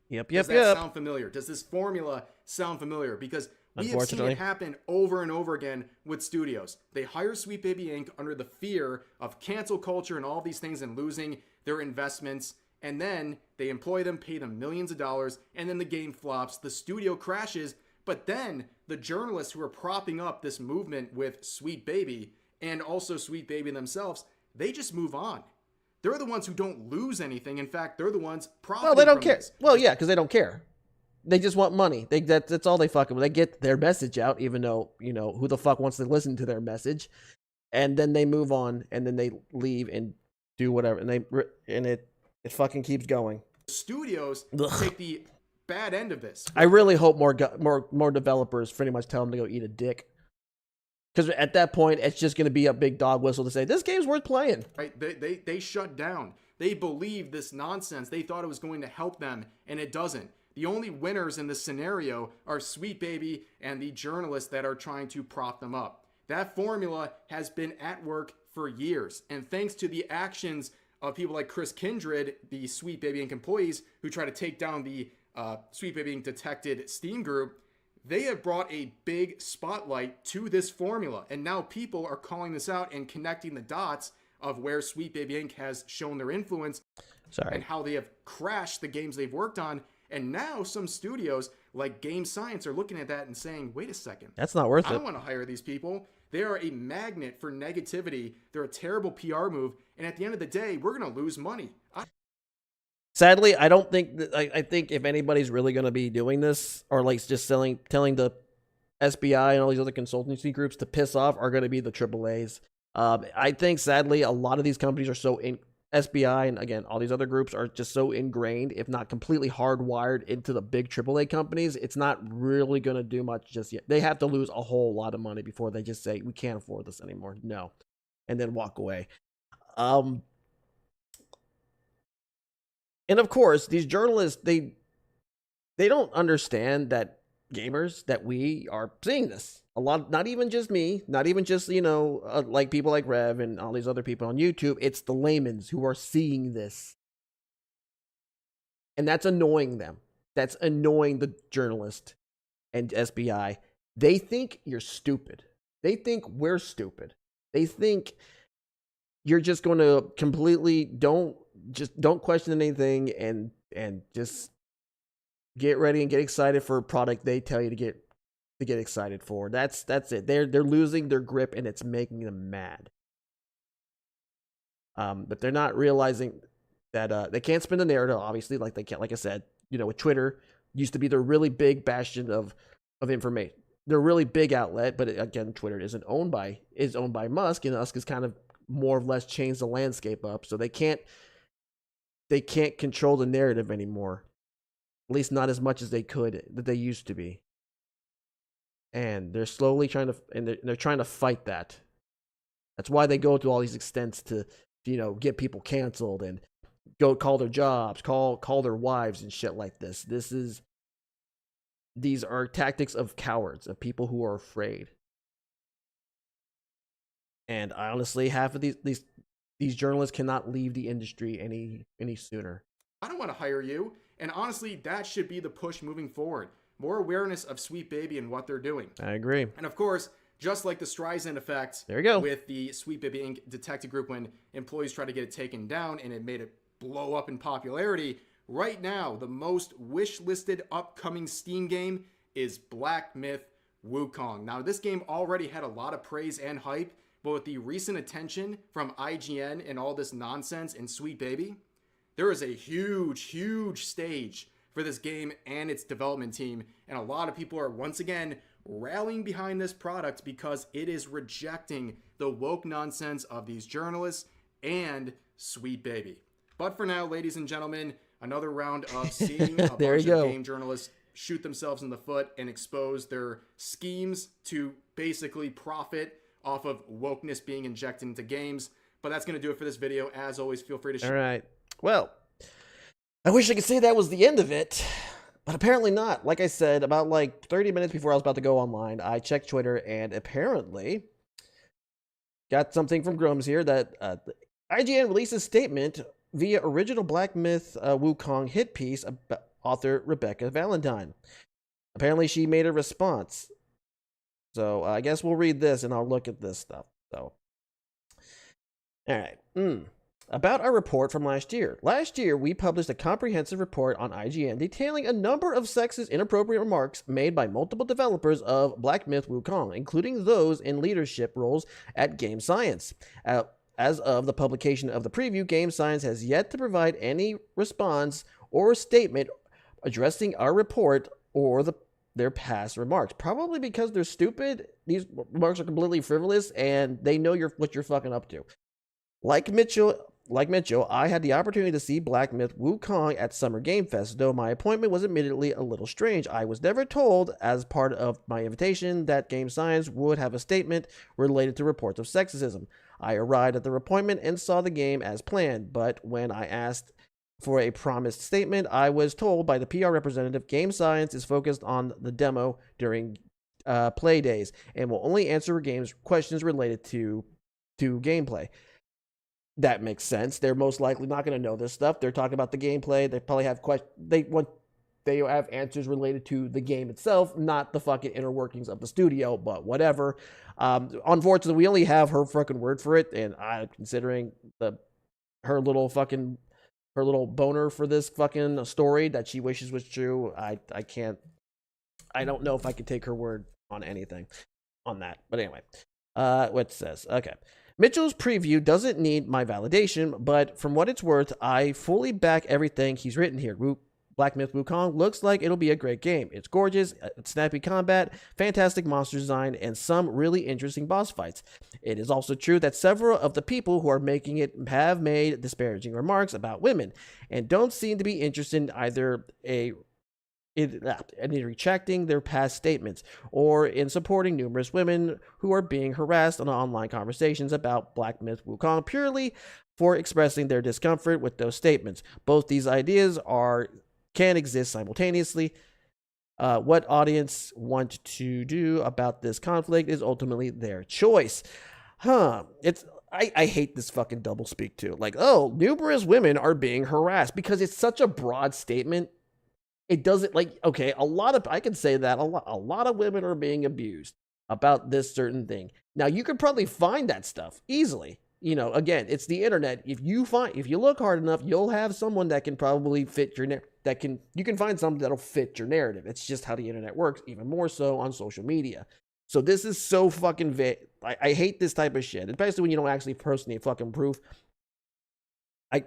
Does that sound familiar? Does this formula sound familiar? Because we have seen it happen over and over again with studios. They hire Sweet Baby Inc. under the fear of cancel culture and all these things and losing their investments. And then they employ them, pay them millions of dollars, and then the game flops. The studio crashes But then the journalists who are propping up this movement with Sweet Baby and also Sweet Baby themselves, they just move on. They're the ones who don't lose anything. In fact, they're the ones profiting Well, they don't from care. this. Well, yeah, because they don't care. They just want money. That's all they fucking. They get their message out, even though who the fuck wants to listen to their message, and then they move on, and then they leave and do whatever, and it fucking keeps going. Studios take the bad end of this. I really hope more developers pretty much tell them to go eat a dick. Because at that point, it's just going to be a big dog whistle to say, this game's worth playing. Right? They shut down. They believed this nonsense. They thought it was going to help them, and it doesn't. The only winners in this scenario are Sweet Baby and the journalists that are trying to prop them up. That formula has been at work for years. And thanks to the actions of people like Chris Kindred, the Sweet Baby Inc. employees who try to take down the Sweet Baby Inc. detected Steam group, they have brought a big spotlight to this formula. And now people are calling this out and connecting the dots of where Sweet Baby Inc. has shown their influence and how they have crashed the games they've worked on. And now some studios like Game Science are looking at that and saying, wait a second. That's not worth it. I don't want to hire these people. They are a magnet for negativity. They're a terrible PR move. And at the end of the day, we're going to lose money. Sadly, I don't think that, I think if anybody's really going to be doing this or like just telling the SBI and all these other consultancy groups to piss off are going to be the AAAs. I think sadly a lot of these companies are so SBI and again all these other groups are just so ingrained, if not completely hardwired into the big AAA companies. It's not really going to do much just yet. They have to lose a whole lot of money before they just say we can't afford this anymore. No, and then walk away. And of course, these journalists, they don't understand that gamers, that we are seeing this. A lot, not even just me, not even just, like people like Rev and all these other people on YouTube. It's the layman's who are seeing this. And that's annoying them. That's annoying the journalist and SBI. They think you're stupid. They think we're stupid. They think you're just going to completely don't question anything and just get ready and get excited for a product they tell you to get excited for. That's it. They're losing their grip and it's making them mad. But they're not realizing that they can't spin the narrative, obviously, like they can't, like I said, with Twitter used to be the really big bastion of information. They're a really big outlet, but again, Twitter is owned by Musk, and Musk has kind of more or less changed the landscape up. So they can't control the narrative anymore. At least not as much as they could, that they used to be. And they're slowly trying to fight that. That's why they go to all these extents to get people canceled and go call their jobs, call their wives and shit like this. These are tactics of cowards, of people who are afraid. And honestly, half of these journalists cannot leave the industry any sooner. I don't want to hire you. And honestly, that should be the push moving forward. More awareness of Sweet Baby and what they're doing. I agree. And of course, just like the Streisand effect there you go. With the Sweet Baby Inc. detective group when employees tried to get it taken down and it made it blow up in popularity, right now, the most wish-listed upcoming Steam game is Black Myth Wukong. Now, this game already had a lot of praise and hype, but with the recent attention from IGN and all this nonsense in Sweet Baby, there is a huge stage for this game and its development team, and a lot of people are once again rallying behind this product because it is rejecting the woke nonsense of these journalists and Sweet Baby. But for now, ladies and gentlemen, another round of seeing a bunch of game journalists shoot themselves in the foot and expose their schemes to basically profit off of wokeness being injected into games. But that's going to do it for this video. As always, feel free to share. All right. Well, I wish I could say that was the end of it, but apparently not. Like I said, about like 30 minutes before I was about to go online, I checked Twitter and apparently got something from Grums here that IGN released a statement via original Black Myth Wukong hit piece about author Rebecca Valentine. Apparently she made a response. So I guess we'll read this and I'll look at this stuff. So, all right. About our report from last year. Last year, we published a comprehensive report on IGN detailing a number of sexist, inappropriate remarks made by multiple developers of Black Myth Wukong, including those in leadership roles at Game Science. As of the publication of the preview, Game Science has yet to provide any response or statement addressing our report or their past remarks. Probably because they're stupid. These remarks are completely frivolous, and they know what you're fucking up to. Like Mitchell, I had the opportunity to see Black Myth Wukong at Summer Game Fest, though my appointment was admittedly a little strange. I was never told, as part of my invitation, that Game Science would have a statement related to reports of sexism. I arrived at the appointment and saw the game as planned, but when I asked for a promised statement, I was told by the PR representative Game Science is focused on the demo during play days and will only answer questions related to gameplay. That makes sense. They're most likely not going to know this stuff. They're talking about the gameplay. They probably have they have answers related to the game itself, not the fucking inner workings of the studio, but whatever. Unfortunately, we only have her fucking word for it, and considering her little boner for this fucking story that she wishes was true, I don't know if I could take her word on anything on that. But anyway, what it says. Okay. Mitchell's preview doesn't need my validation, but from what it's worth, I fully back everything he's written here. Black Myth Wukong looks like it'll be a great game. It's gorgeous, snappy combat, fantastic monster design, and some really interesting boss fights. It is also true that several of the people who are making it have made disparaging remarks about women, and don't seem to be interested in in retracting their past statements or in supporting numerous women who are being harassed on online conversations about Black Myth Wukong purely for expressing their discomfort with those statements. Both these ideas can exist simultaneously. What audience want to do about this conflict is ultimately their choice. I hate this fucking doublespeak too. Like, oh, numerous women are being harassed, because it's such a broad statement. It doesn't, like, okay, I can say that a lot of women are being abused about this certain thing. Now, you could probably find that stuff easily. You know, again, it's the internet. If you look hard enough, you'll have someone that can probably fit you can find something that'll fit your narrative. It's just how the internet works, even more so on social media. So this is so fucking vague. I hate this type of shit, especially when you don't actually personally fucking proof. I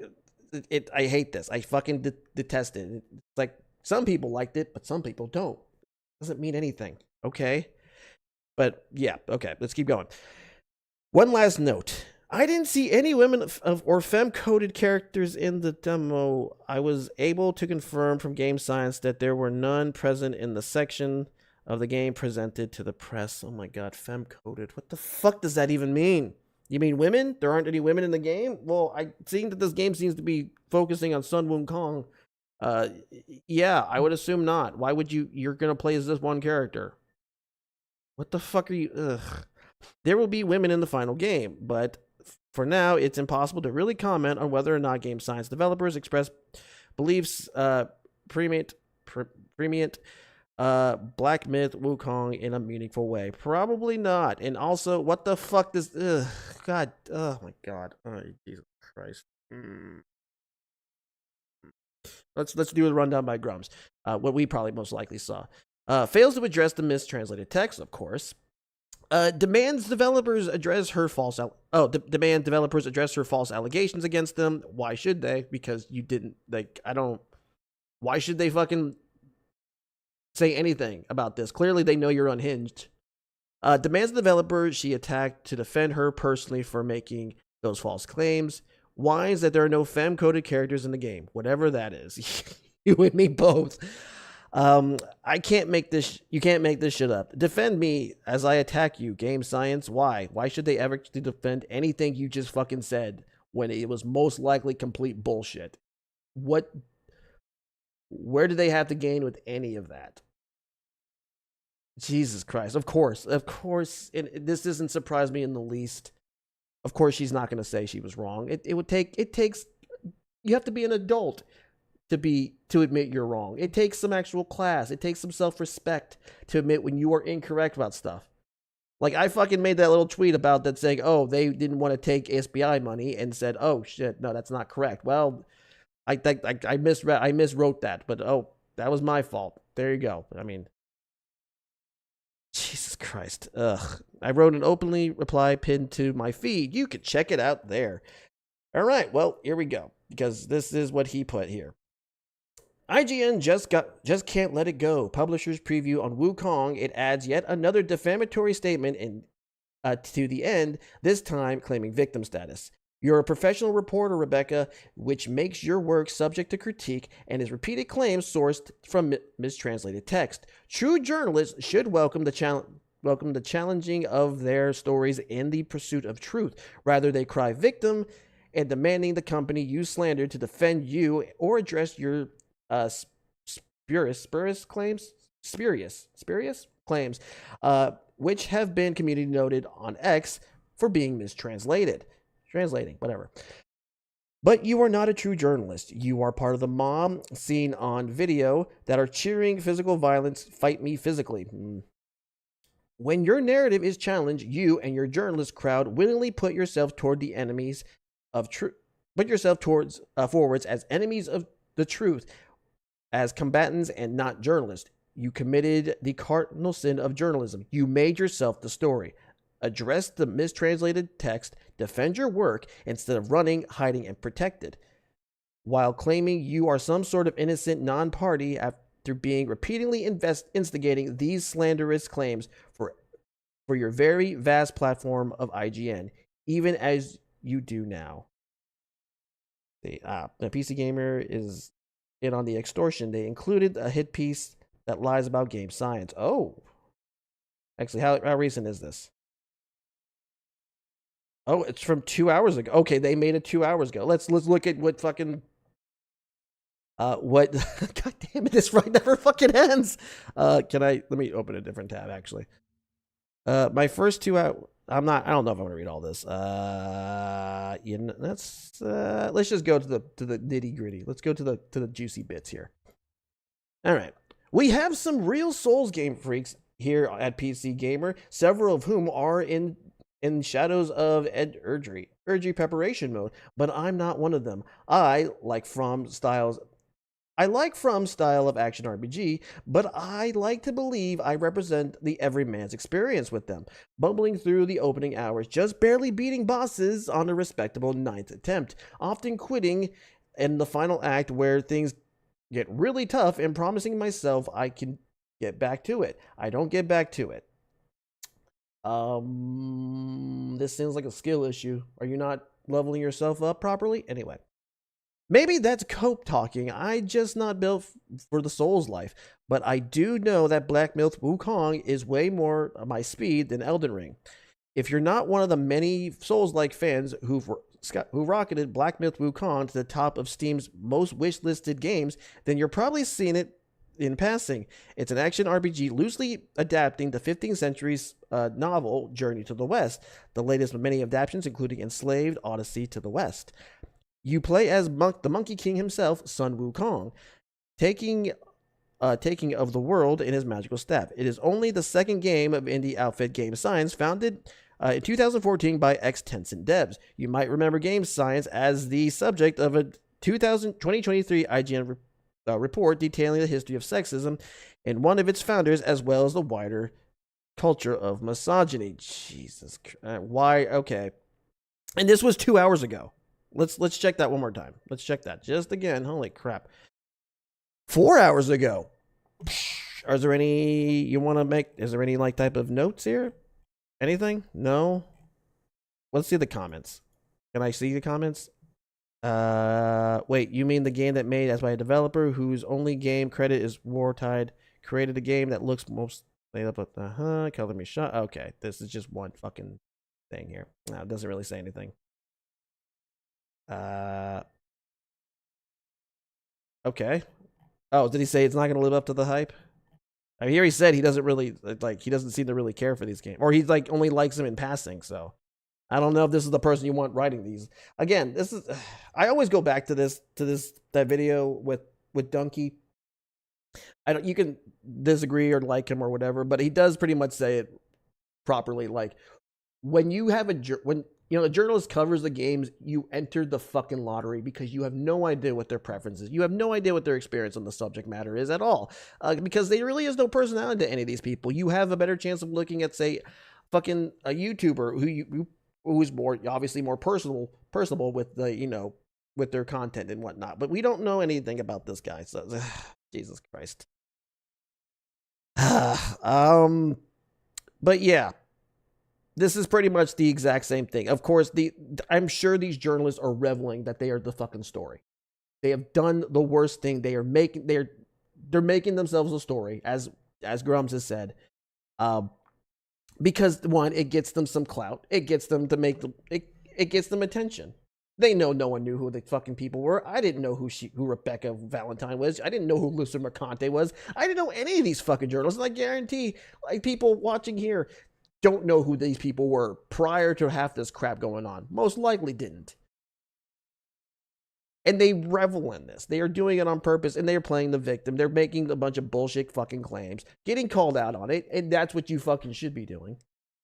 hate this. I fucking detest it. It's like, some people liked it, but some people don't. Doesn't mean anything, okay? But yeah, okay, let's keep going. One last note. I didn't see any women or femme-coded characters in the demo. I was able to confirm from Game Science that there were none present in the section of the game presented to the press. Oh my god, femme-coded. What the fuck does that even mean? You mean women? There aren't any women in the game? Well, seeing that this game seems to be focusing on Sun Wukong, yeah, I would assume not. Why would you're gonna play as this one character? What the fuck are you? Ugh. There will be women in the final game, but for now, it's impossible to really comment on whether or not Game Science developers express beliefs premiate Black Myth Wukong in a meaningful way. Probably not. And also, what the fuck does? God, oh my god, oh Jesus Christ. Let's do a rundown by Grums. What we probably most likely saw. Fails to address the mistranslated text, of course. Demands developers address her false allegations against them. Why should they? Because you didn't, why should they fucking say anything about this? Clearly they know you're unhinged. Demands the developer she attacked to defend her personally for making those false claims. Whines that there are no femme-coded characters in the game, whatever that is. You and me both. You can't make this shit up. Defend me as I attack you, Game Science. Why? Why should they ever defend anything you just fucking said when it was most likely complete bullshit? Where do they have to gain with any of that? Jesus Christ. Of course. And this doesn't surprise me in the least. Of course, she's not going to say she was wrong. You have to be an adult to admit you're wrong. It takes some actual class. It takes some self-respect to admit when you are incorrect about stuff. Like, I fucking made that little tweet about that saying, oh, they didn't want to take SBI money, and said, oh shit, no, that's not correct. Well, I think I miswrote that, but oh, that was my fault. There you go. I mean, Jesus Christ. Ugh. I wrote an openly reply pinned to my feed. You can check it out there. All right, well, here we go, because this is what he put here. IGN just can't let it go. Publisher's preview on Wukong. It adds yet another defamatory statement to the end, this time claiming victim status. You're a professional reporter, Rebecca, which makes your work subject to critique and is repeated claims sourced from mistranslated text. True journalists should welcome the challenging of their stories in the pursuit of truth. Rather, they cry victim and demanding the company use slander to defend you or address your spurious claims, which have been community noted on X for being mistranslated. Translating, whatever. But you are not a true journalist. You are part of the mob seen on video that are cheering physical violence, fight me physically. When your narrative is challenged, you and your journalist crowd willingly put yourself toward the enemies of truth. Put yourself forwards as enemies of the truth, as combatants and not journalists. You committed the cardinal sin of journalism. You made yourself the story. Address the mistranslated text, defend your work instead of running, hiding, and protected. While claiming you are some sort of innocent non-party after being repeatedly instigating these slanderous claims for your very vast platform of IGN, even as you do now. The PC Gamer is in on the extortion. They included a hit piece that lies about game science. Oh. Actually, how recent is this? Oh, it's from 2 hours ago. Okay, they made it 2 hours ago. Let's look at what fucking what God damn it, this ride never fucking ends. Let me open a different tab actually. My first 2 hours, I don't know if I'm gonna read all this. Let's just go to the nitty-gritty. Let's go to the juicy bits here. All right. We have some real Souls game freaks here at PC Gamer, several of whom are in shadows of Urgy preparation mode, but I'm not one of them. I like From style of action RPG, but I like to believe I represent the everyman's experience with them, bumbling through the opening hours, just barely beating bosses on a respectable 9th attempt, often quitting in the final act where things get really tough and promising myself I can get back to it. I don't get back to it. This seems like a skill issue. Are you not leveling yourself up properly? Anyway, maybe that's cope talking. I just not built for the Souls life, but I do know that Black Myth Wukong is way more my speed than Elden Ring. If you're not one of the many Souls-like fans who rocketed Black Myth Wukong to the top of Steam's most wish-listed games, then you're probably seen it in passing. It's an action RPG loosely adapting the 15th century's novel Journey to the West, the latest of many adaptations, including Enslaved, Odyssey to the West. You play as the Monkey King himself, Sun Wukong, taking of the world in his magical staff. It is only the second game of indie outfit Game Science, founded in 2014 by ex-Tencent devs. You might remember Game Science as the subject of a 2023 IGN report detailing the history of sexism in one of its founders, as well as the wider culture of misogyny. Jesus Christ. Why? Okay. And this was 2 hours ago. Let's check that one more time. Let's check that just again. Holy crap. 4 hours ago. Is there any like type of notes here? Anything? No? Let's see the comments. Can I see the comments? Wait, you mean the game that made as by a developer whose only game credit is Wartide created a game that looks most laid up with color me shot. Okay, this is just one fucking thing here. No, it doesn't really say anything. Okay. Oh, did he say it's not going to live up to the hype? I mean, here he said he doesn't seem to really care for these games, or he's like only likes them in passing. So I don't know if this is the person you want writing these. Again, I always go back to that video with Donkey. You can disagree or like him or whatever, but he does pretty much say it properly. Like when you have when a journalist covers the games, you enter the fucking lottery because you have no idea what their preferences, you have no idea what their experience on the subject matter is at all, because there really is no personality to any of these people. You have a better chance of looking at, say, fucking a YouTuber who's more obviously more personable with the with their content and whatnot. But we don't know anything about this guy, so Jesus Christ. But yeah, this is pretty much the exact same thing. Of course, I'm sure these journalists are reveling that they are the fucking story. They have done the worst thing. They're making themselves a story, as Grums has said. Because one, it gets them some clout. It gets them to it gets them attention. They know no one knew who the fucking people were. I didn't know who Rebecca Valentine was. I didn't know who Lucy Mercante was. I didn't know any of these fucking journalists. And I guarantee, like, people watching here don't know who these people were prior to half this crap going on. Most likely didn't. And they revel in this. They are doing it on purpose, and they are playing the victim. They're making a bunch of bullshit fucking claims, getting called out on it, and that's what you fucking should be doing.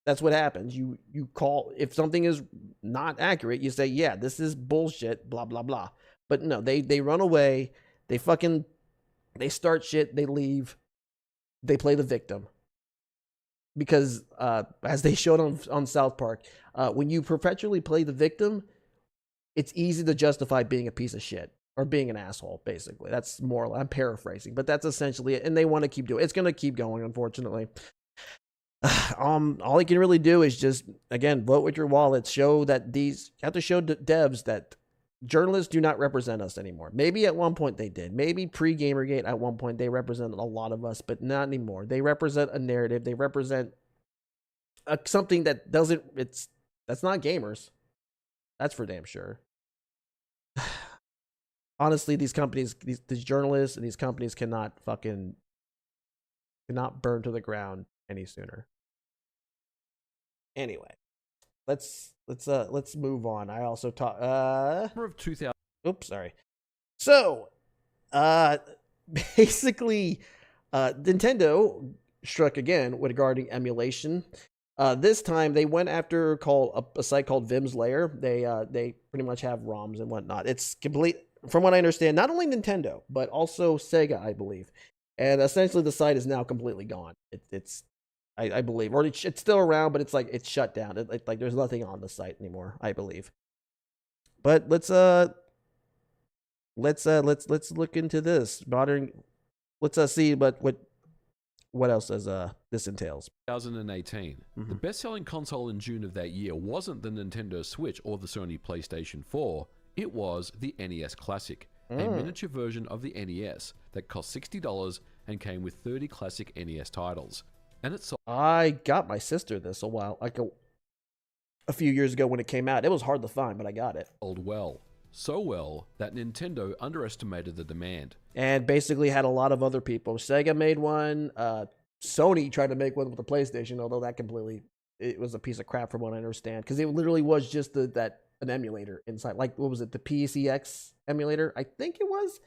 That's what happens. You call, if something is not accurate, you say, yeah, this is bullshit, blah, blah, blah. But no, they run away, they start shit, they leave, they play the victim. Because, as they showed on South Park, when you perpetually play the victim, it's easy to justify being a piece of shit or being an asshole, basically. That's more, I'm paraphrasing, but that's essentially it. And they want to keep doing it. It's going to keep going, unfortunately. All you can really do is just, again, vote with your wallet. Show that you have to show devs that journalists do not represent us anymore. Maybe at one point they did. Maybe pre-Gamergate at one point they represented a lot of us, but not anymore. They represent a narrative. They represent something that that's not gamers. That's for damn sure. Honestly, these companies, these journalists and these companies cannot burn to the ground any sooner. Anyway, let's move on. I also talk of 2000. Oops, sorry. So, basically, Nintendo struck again regarding emulation. This time they went after a site called Vim's Lair. They pretty much have ROMs and whatnot. It's complete, from what I understand, not only Nintendo but also Sega, I believe. And essentially, the site is now completely gone. I believe, or it's still around, but it's shut down. Like there's nothing on the site anymore, I believe. But let's look into this modern. Let's see what else does this entails. 2018. The best-selling console in June of that year wasn't the Nintendo Switch or the Sony PlayStation 4. It was the NES Classic, a miniature version of the NES that cost $60 and came with 30 classic NES titles. And it sold. I got my sister this a few years ago when it came out. It was hard to find, but I got it. Sold well. So well that Nintendo underestimated the demand. And basically had a lot of other people. Sega made one. Sony tried to make one with the PlayStation, although it was a piece of crap from what I understand. Because it literally was just an emulator inside. Like, what was it? The PCX emulator? I think it was.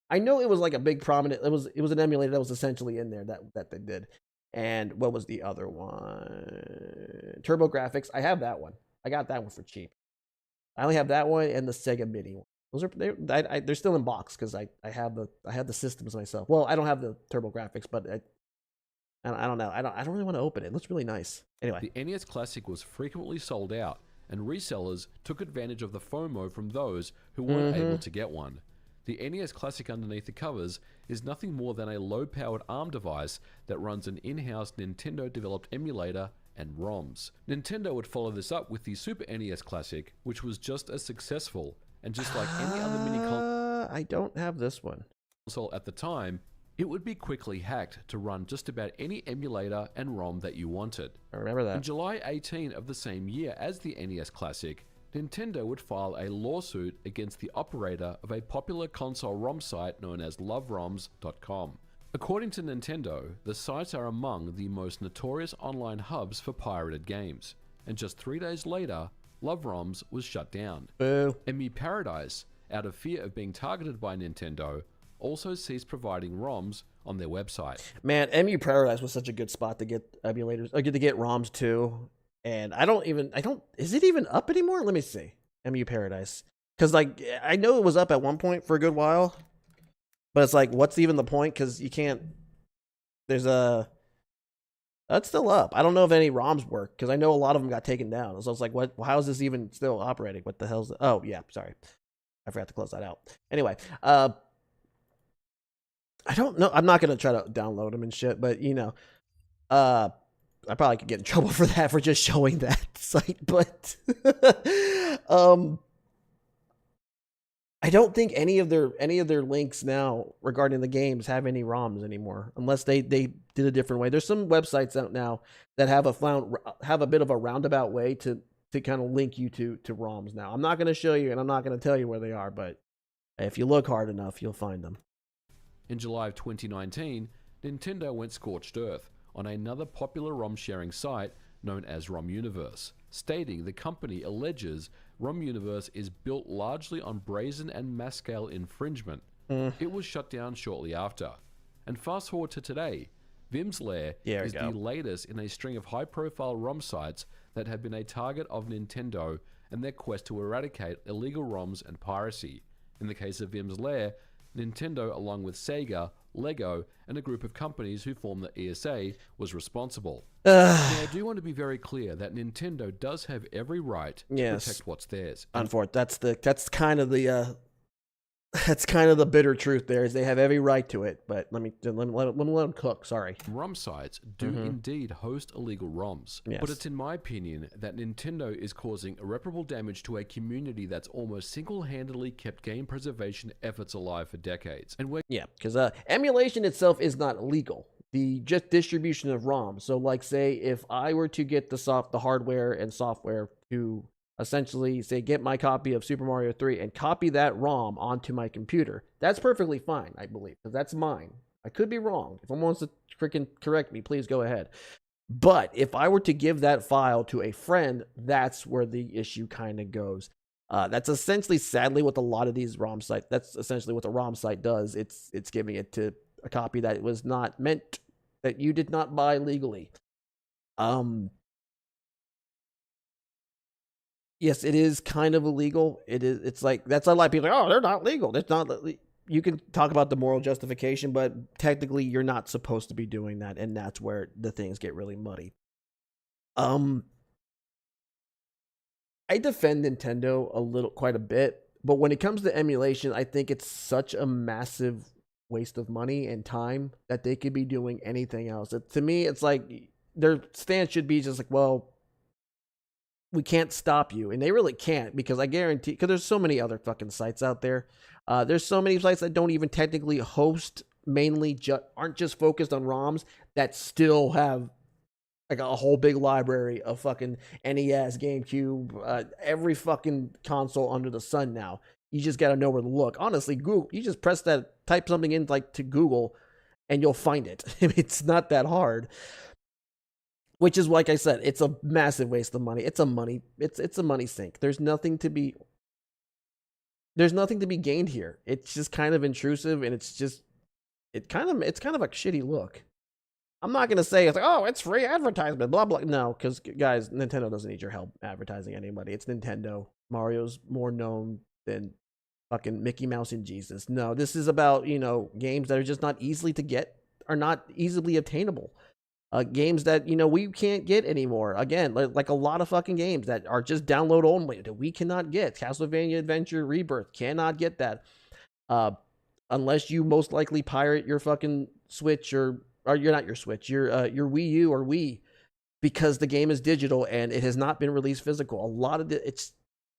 I know it was like a big prominent. It was an emulator that was essentially in there that they did. And what was the other one? TurboGrafx. I have that one. I got that one for cheap. I only have that one and the Sega Mini one. Those are they're still in box because I have the systems myself. Well, I don't have the TurboGrafx, but I don't know. I don't really want to open it. It looks really nice. Anyway, the NES Classic was frequently sold out, and resellers took advantage of the FOMO from those who weren't able to get one. The NES Classic underneath the covers is nothing more than a low-powered ARM device that runs an in-house Nintendo-developed emulator and ROMs. Nintendo would follow this up with the Super NES Classic, which was just as successful, and just like any other mini console, I don't have this one. At the time, it would be quickly hacked to run just about any emulator and ROM that you wanted. I remember that. In July 18 of the same year as the NES Classic, Nintendo would file a lawsuit against the operator of a popular console ROM site known as LoveROMs.com. According to Nintendo, the sites are among the most notorious online hubs for pirated games, and just 3 days later, LoveROMs was shut down. Boo. Emmy Paradise, out of fear of being targeted by Nintendo, also ceased providing ROMs on their website. Man, MU Paradise was such a good spot to get emulators, to get ROMs too. And is it even up anymore? Let me see. MU Paradise. Because, like, I know it was up at one point for a good while. But it's like, what's even the point? Because you can't, that's still up. I don't know if any ROMs work, because I know a lot of them got taken down. So it's like, what? How is this even still operating? What the hell's? Oh yeah, sorry, I forgot to close that out. Anyway, I don't know. I'm not gonna try to download them and shit, but I probably could get in trouble for that, for just showing that site. But I don't think any of their links now regarding the games have any ROMs anymore, unless they did a different way. There's some websites out now that have a bit of a roundabout way to kind of link you to ROMs now. I'm not going to show you, and I'm not going to tell you where they are, but if you look hard enough, you'll find them. In July of 2019, Nintendo went scorched earth on another popular ROM sharing site known as ROM Universe, stating the company alleges ROM Universe is built largely on brazen and mass-scale infringement. It was shut down shortly after. And fast forward to today, Vim's Lair is the latest in a string of high-profile ROM sites that have been a target of Nintendo and their quest to eradicate illegal ROMs and piracy. In the case of Vim's Lair, Nintendo, along with Sega, Lego, and a group of companies who formed the ESA, was responsible. Now, I do want to be very clear that Nintendo does have every right to protect what's theirs. Unfortunately, that's kind of the bitter truth. There is they have every right to it, but let them cook. Sorry. ROM sites do indeed host illegal ROMs, but it's in my opinion that Nintendo is causing irreparable damage to a community that's almost single-handedly kept game preservation efforts alive for decades. And because emulation itself is not illegal. The just distribution of ROMs. So, like, say if I were to get the hardware and software to essentially say get my copy of Super Mario 3 and copy that ROM onto my computer, that's perfectly fine, I believe, because that's mine. I could be wrong. If someone wants to freaking correct me, please go ahead. But if I were to give that file to a friend, that's where the issue kind of goes. That's essentially, sadly, what a lot of these ROM sites, that's essentially what the ROM site does. It's giving it to a copy that was not meant, that you did not buy legally. Yes, it is kind of illegal. It's like, that's a lot of people like, oh, they're not legal. It's not. You can talk about the moral justification, but technically you're not supposed to be doing that, and that's where the things get really muddy. I defend Nintendo quite a bit, but when it comes to emulation, I think it's such a massive waste of money and time that they could be doing anything else. To me, it's like their stance should be just like, well, we can't stop you. And they really can't, because I guarantee, because there's so many other fucking sites out there. There's so many sites that don't even technically host, mainly aren't just focused on ROMs, that still have like a whole big library of fucking NES, GameCube, every fucking console under the sun now. You just got to know where to look. Honestly, Google, you just press that, type something in like to Google, and you'll find it. It's not that hard. Which is, like I said, it's a massive waste of money. It's a money sink. There's nothing to be gained here. It's just kind of intrusive, and it's kind of a shitty look. I'm not gonna say it's like, oh, it's free advertisement, blah blah. No, because guys, Nintendo doesn't need your help advertising anybody. It's Nintendo. Mario's more known than fucking Mickey Mouse and Jesus. No, this is about, games that are just not easily to get, are not easily obtainable. Games that, we can't get anymore. Again, like a lot of fucking games that are just download only that we cannot get. Castlevania Adventure Rebirth, cannot get that. Unless you most likely pirate your fucking Switch or you're not your Switch, your Wii U or Wii, because the game is digital and it has not been released physical. A lot of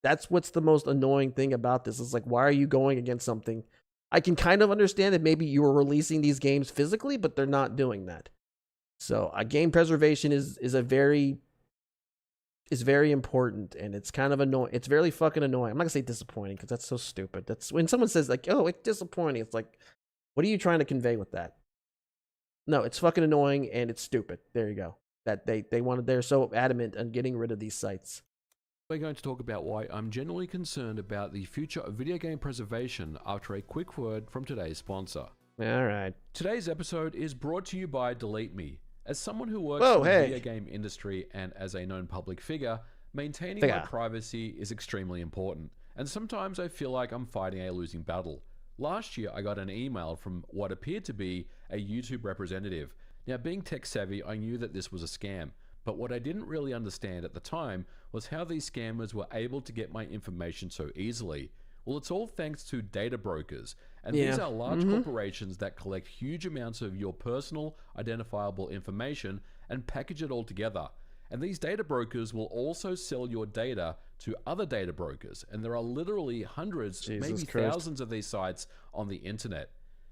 that's what's the most annoying thing about this. It's like, why are you going against something? I can kind of understand that maybe you were releasing these games physically, but they're not doing that. So game preservation is very important, and it's kind of annoying. It's very fucking annoying. I'm not gonna say disappointing, because that's so stupid. That's when someone says like, oh, it's disappointing. It's like, what are you trying to convey with that? No, it's fucking annoying and it's stupid. There you go. That they're so adamant on getting rid of these sites. We're going to talk about why I'm genuinely concerned about the future of video game preservation after a quick word from today's sponsor. All right. Today's episode is brought to you by Delete Me. As someone who works in the video game industry and as a known public figure, maintaining my privacy is extremely important. And sometimes I feel like I'm fighting a losing battle. Last year, I got an email from what appeared to be a YouTube representative. Now, being tech savvy, I knew that this was a scam. But what I didn't really understand at the time was how these scammers were able to get my information so easily. Well, it's all thanks to data brokers. And these are large corporations that collect huge amounts of your personal identifiable information and package it all together. And these data brokers will also sell your data to other data brokers. And there are literally hundreds, maybe thousands of these sites on the internet.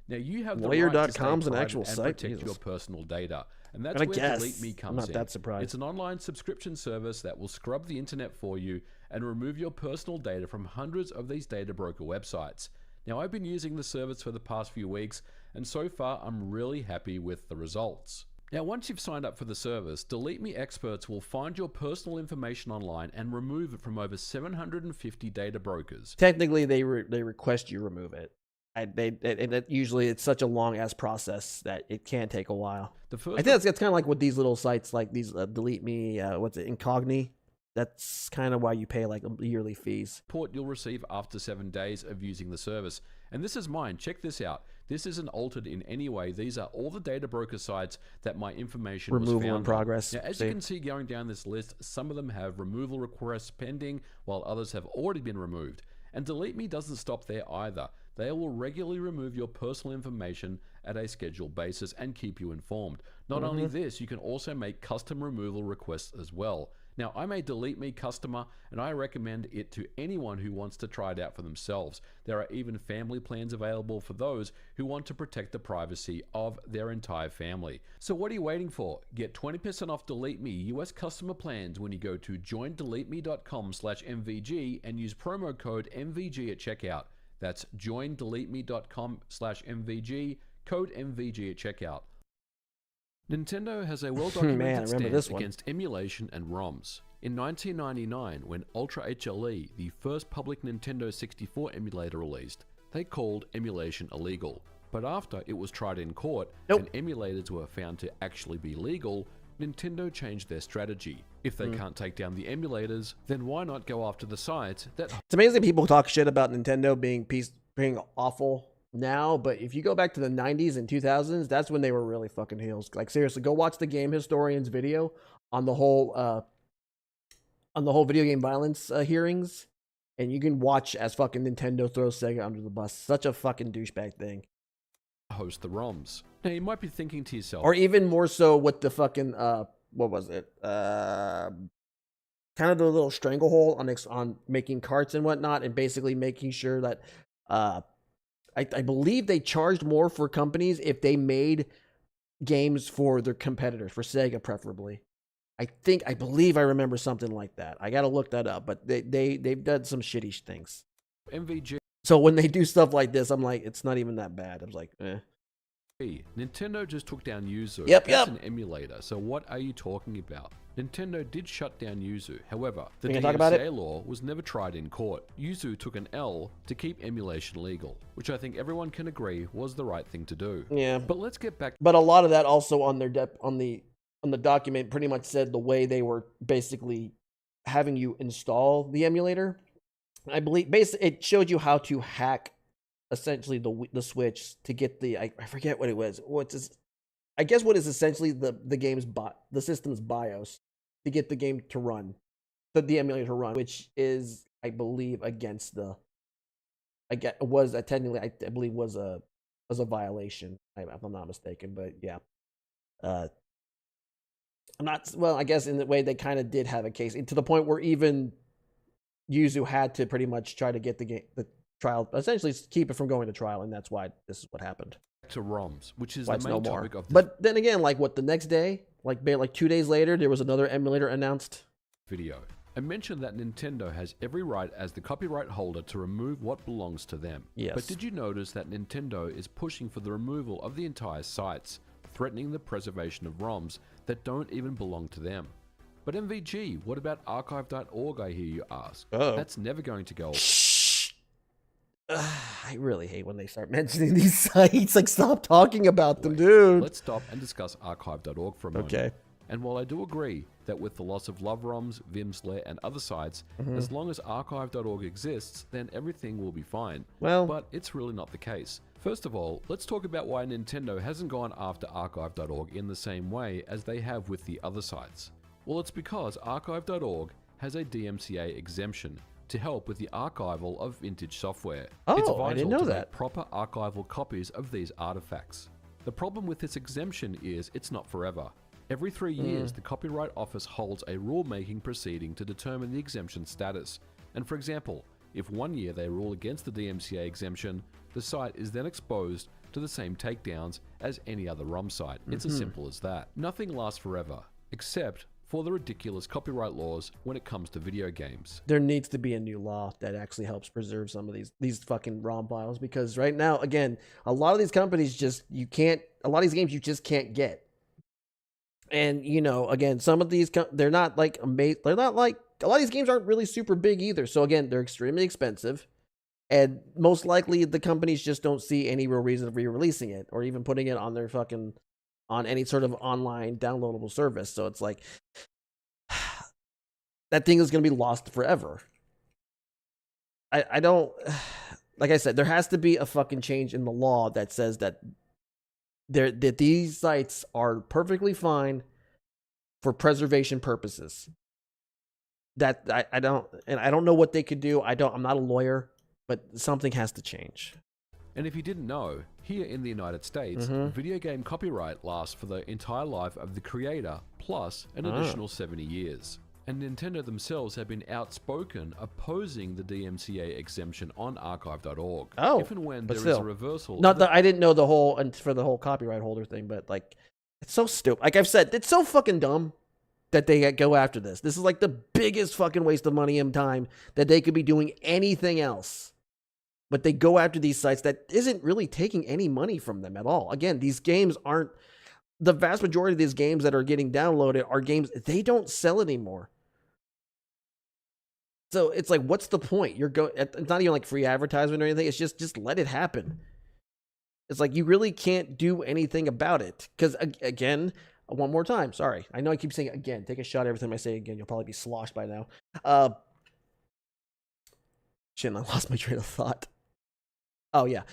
Now, you have the right to stay private and protect your personal data. And that's where Delete Me comes in. I'm not that surprised. It's an online subscription service that will scrub the internet for you and remove your personal data from hundreds of these data broker websites. Now, I've been using the service for the past few weeks, and so far I'm really happy with the results. Now, once you've signed up for the service, Delete Me experts will find your personal information online and remove it from over 750 data brokers. Technically, they request you remove it. And usually it's such a long ass process that it can take a while. I think that's kind of like with these little sites, like these Delete Me, Incogni. That's kind of why you pay like yearly fees. Report you'll receive after 7 days of using the service. And this is mine. Check this out. This isn't altered in any way. These are all the data broker sites that my information was found in progress. Now, as you can see going down this list, some of them have removal requests pending, while others have already been removed. And Delete Me doesn't stop there either. They will regularly remove your personal information at a scheduled basis and keep you informed. Not only this, you can also make custom removal requests as well. Now, I'm a Delete Me customer, and I recommend it to anyone who wants to try it out for themselves. There are even family plans available for those who want to protect the privacy of their entire family. So what are you waiting for? Get 20% off Delete Me US customer plans when you go to joindeleteme.com/MVG and use promo code MVG at checkout. That's joindeleteme.com/MVG, code MVG at checkout. Nintendo has a well-documented stance against emulation and ROMs. In 1999, when Ultra HLE, the first public Nintendo 64 emulator released, they called emulation illegal. But after it was tried in court and emulators were found to actually be legal, Nintendo changed their strategy. If they can't take down the emulators, then why not go after the sites that... It's amazing people talk shit about Nintendo being awful now, but if you go back to the 90s and 2000s, that's when they were really fucking heels. Like, seriously, go watch the Game Historian's video on the whole video game violence hearings, and you can watch as fucking Nintendo throws Sega under the bus. Such a fucking douchebag thing. Host the ROMs. Now, you might be thinking to yourself... Or even more so with the fucking, what was it? Kind of the little stranglehold on making carts and whatnot, and basically making sure that... I believe they charged more for companies if they made games for their competitors, for Sega preferably. I believe I remember something like that. I gotta look that up, but they've done some shitty things. MVG. So when they do stuff like this, I'm like, it's not even that bad. I was like, eh. Nintendo just took down Yuzu. Yep. That's an emulator. So what are you talking about? Nintendo did shut down Yuzu. However, the DMCA law was never tried in court. Yuzu took an L to keep emulation legal, which I think everyone can agree was the right thing to do. Yeah. But let's get back. But a lot of that also on their on the document pretty much said the way they were basically having you install the emulator. I believe basically it showed you how to hack essentially the Switch to get the I forget what it was. I guess what is essentially the system's BIOS to get the game to run, the emulator to run, which is I believe against I believe was a violation if I'm not mistaken. But yeah, I'm not I guess in the way they kind of did have a case to the point where even Yuzu had to pretty much try to get the trial, essentially keep it from going to trial, and that's why this is what happened. To ROMs, which is the main topic of this. But then again, like the next day, like 2 days later, there was another emulator announced. Video. I mentioned that Nintendo has every right as the copyright holder to remove what belongs to them. Yes. But did you notice that Nintendo is pushing for the removal of the entire sites, threatening the preservation of ROMs that don't even belong to them? But MVG, what about archive.org, I hear you ask? Oh. That's never going to go. I really hate when they start mentioning these sites. Like, stop talking about them, dude. Let's stop and discuss archive.org for a moment. Okay. And while I do agree that with the loss of LoveRoms, Vim's Lair, and other sites, as long as archive.org exists, then everything will be fine. Well, but it's really not the case. First of all, let's talk about why Nintendo hasn't gone after archive.org in the same way as they have with the other sites. Well, it's because archive.org has a DMCA exemption to help with the archival of vintage software. It's vital I didn't know to that. make proper archival copies of these artifacts. The problem with this exemption is it's not forever. Every 3 years, the Copyright Office holds a rulemaking proceeding to determine the exemption status. And for example, if 1 year they rule against the DMCA exemption, the site is then exposed to the same takedowns as any other ROM site. It's as simple as that. Nothing lasts forever, except for the ridiculous copyright laws when it comes to video games. There needs to be a new law that actually helps preserve some of these fucking ROM files, because right now, again, a lot of these companies a lot of these games you just can't get. And, you know, again, some of these, they're not like amazing. They're not like, a lot of these games aren't really super big either. So again, they're extremely expensive. And most likely the companies just don't see any real reason of re-releasing it or even putting it on their fucking, on any sort of online downloadable service. So it's like, that thing is going to be lost forever. I don't, like I said, there has to be a fucking change in the law that says that that these sites are perfectly fine for preservation purposes. That I don't know what they could do. I'm not a lawyer, but something has to change. And if you didn't know, here in the United States, video game copyright lasts for the entire life of the creator, plus an additional 70 years. And Nintendo themselves have been outspoken opposing the DMCA exemption on archive.org. Oh, if and when but there still, is a reversal. Not that I didn't know the whole, and for the whole copyright holder thing, but like, it's so stupid. Like I've said, it's so fucking dumb that they go after this. This is like the biggest fucking waste of money and time that they could be doing anything else. But they go after these sites that isn't really taking any money from them at all. Again, these games aren't, the vast majority of these games that are getting downloaded are games they don't sell anymore. So it's like, what's the point? It's not even like free advertisement or anything. It's just let it happen. It's like, you really can't do anything about it. Because again, one more time, sorry. I know I keep saying again. Take a shot every time I say again. You'll probably be sloshed by now. Shit, I lost my train of thought. Oh yeah.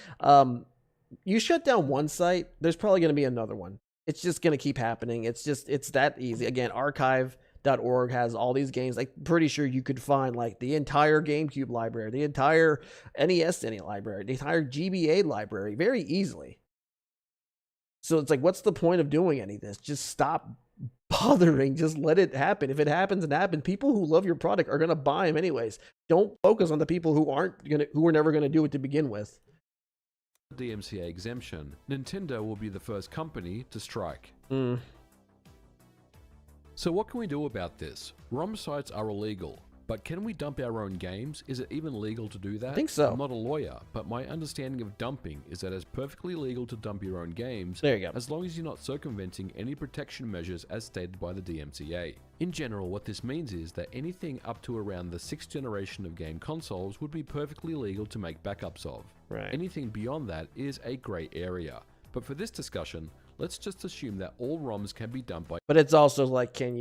You shut down one site, there's probably going to be another one. It's just going to keep happening. It's that easy. Again, archive.org has all these games. I'm pretty sure you could find like the entire GameCube library, the entire NES library, the entire GBA library very easily. So it's like, what's the point of doing any of this? Just stop bothering. Just let it happen. If it happens, it happens. People who love your product are going to buy them anyways. Don't focus on the people who were never going to do it to begin with. DMCA exemption, Nintendo will be the first company to strike. So what can we do about this? ROM sites are illegal, but can we dump our own games? Is it even legal to do that? I think so. I'm not a lawyer, but my understanding of dumping is that it's perfectly legal to dump your own games, there you go, as long as you're not circumventing any protection measures as stated by the DMCA. In general, what this means is that anything up to around the 6th generation of game consoles would be perfectly legal to make backups of. Right. Anything beyond that is a grey area. But for this discussion, let's just assume that all ROMs can be dumped by... But it's also like, can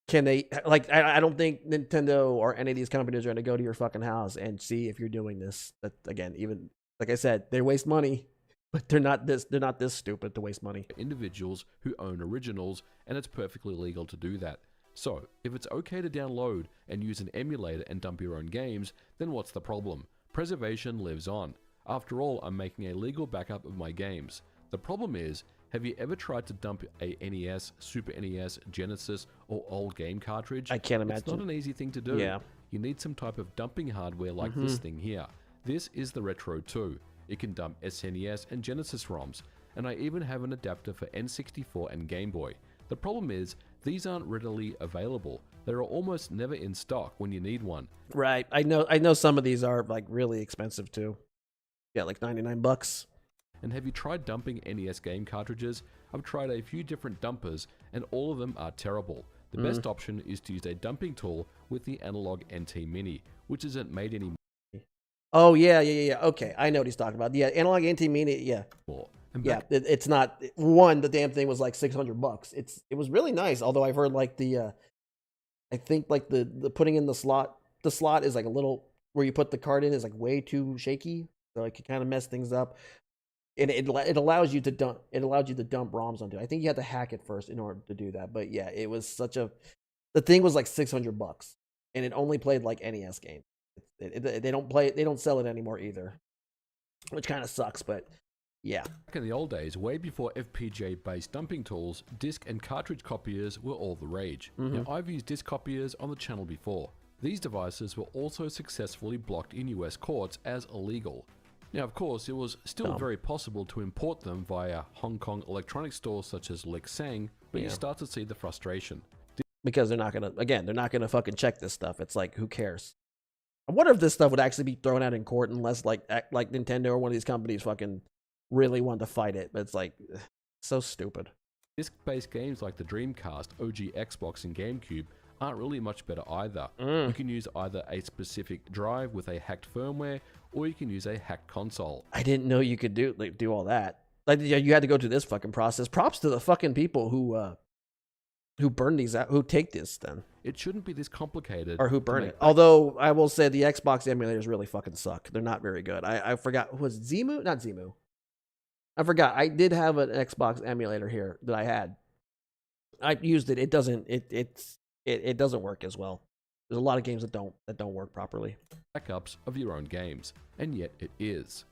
they, like, I don't think Nintendo or any of these companies are going to go to your fucking house and see if you're doing this. That, again, even, like I said, they waste money, but they're not this stupid to waste money. Individuals who own originals, and it's perfectly legal to do that. So, if it's okay to download and use an emulator and dump your own games, then what's the problem? Preservation lives on. After all, I'm making a legal backup of my games. The problem is, have you ever tried to dump a NES, Super NES, Genesis, or old game cartridge? I can't imagine. It's not an easy thing to do. Yeah. You need some type of dumping hardware like this thing here. This is the Retro 2. It can dump SNES and Genesis ROMs, and I even have an adapter for N64 and Game Boy. The problem is, these aren't readily available. They're almost never in stock when you need one. Right. I know some of these are like really expensive too. Yeah, like $99. And have you tried dumping NES game cartridges? I've tried a few different dumpers and all of them are terrible. The best option is to use a dumping tool with the analog NT Mini, which isn't made anymore. Oh yeah. Okay, I know what he's talking about. Yeah, analog NT Mini. Yeah. And Yeah, it's not one. The damn thing was like $600. It was really nice. Although I've heard like I think like the putting in the slot is like a little where you put the card in is like way too shaky, so it can kind of mess things up. And it allows you to dump ROMs onto it. I think you had to hack it first in order to do that. But yeah, it was the thing was like $600, and it only played like NES games. They don't sell it anymore either, which kind of sucks. But yeah. Back in the old days, way before FPGA-based dumping tools, disk and cartridge copiers were all the rage. Now, I've used disk copiers on the channel before. These devices were also successfully blocked in US courts as illegal. Now, of course, it was still very possible to import them via Hong Kong electronics stores such as Lexang, but you start to see the frustration. Because they're not gonna fucking check this stuff. It's like, who cares? I wonder if this stuff would actually be thrown out in court unless like Nintendo or one of these companies fucking really wanted to fight it. But it's like, so stupid. Disc-based games like the Dreamcast, OG Xbox, and GameCube aren't really much better either. You can use either a specific drive with a hacked firmware, or you can use a hacked console. I didn't know you could do all that. Like, you had to go through this fucking process. Props to the fucking people who burn these out, who take this then. It shouldn't be this complicated. Or who burn it. Although I will say the Xbox emulators really fucking suck. They're not very good. I forgot, was it Zemu? Not Zemu. I forgot. I did have an Xbox emulator here that I had. I used it. It doesn't work as well. There's a lot of games that don't work properly. Backups of your own games, and yet it is.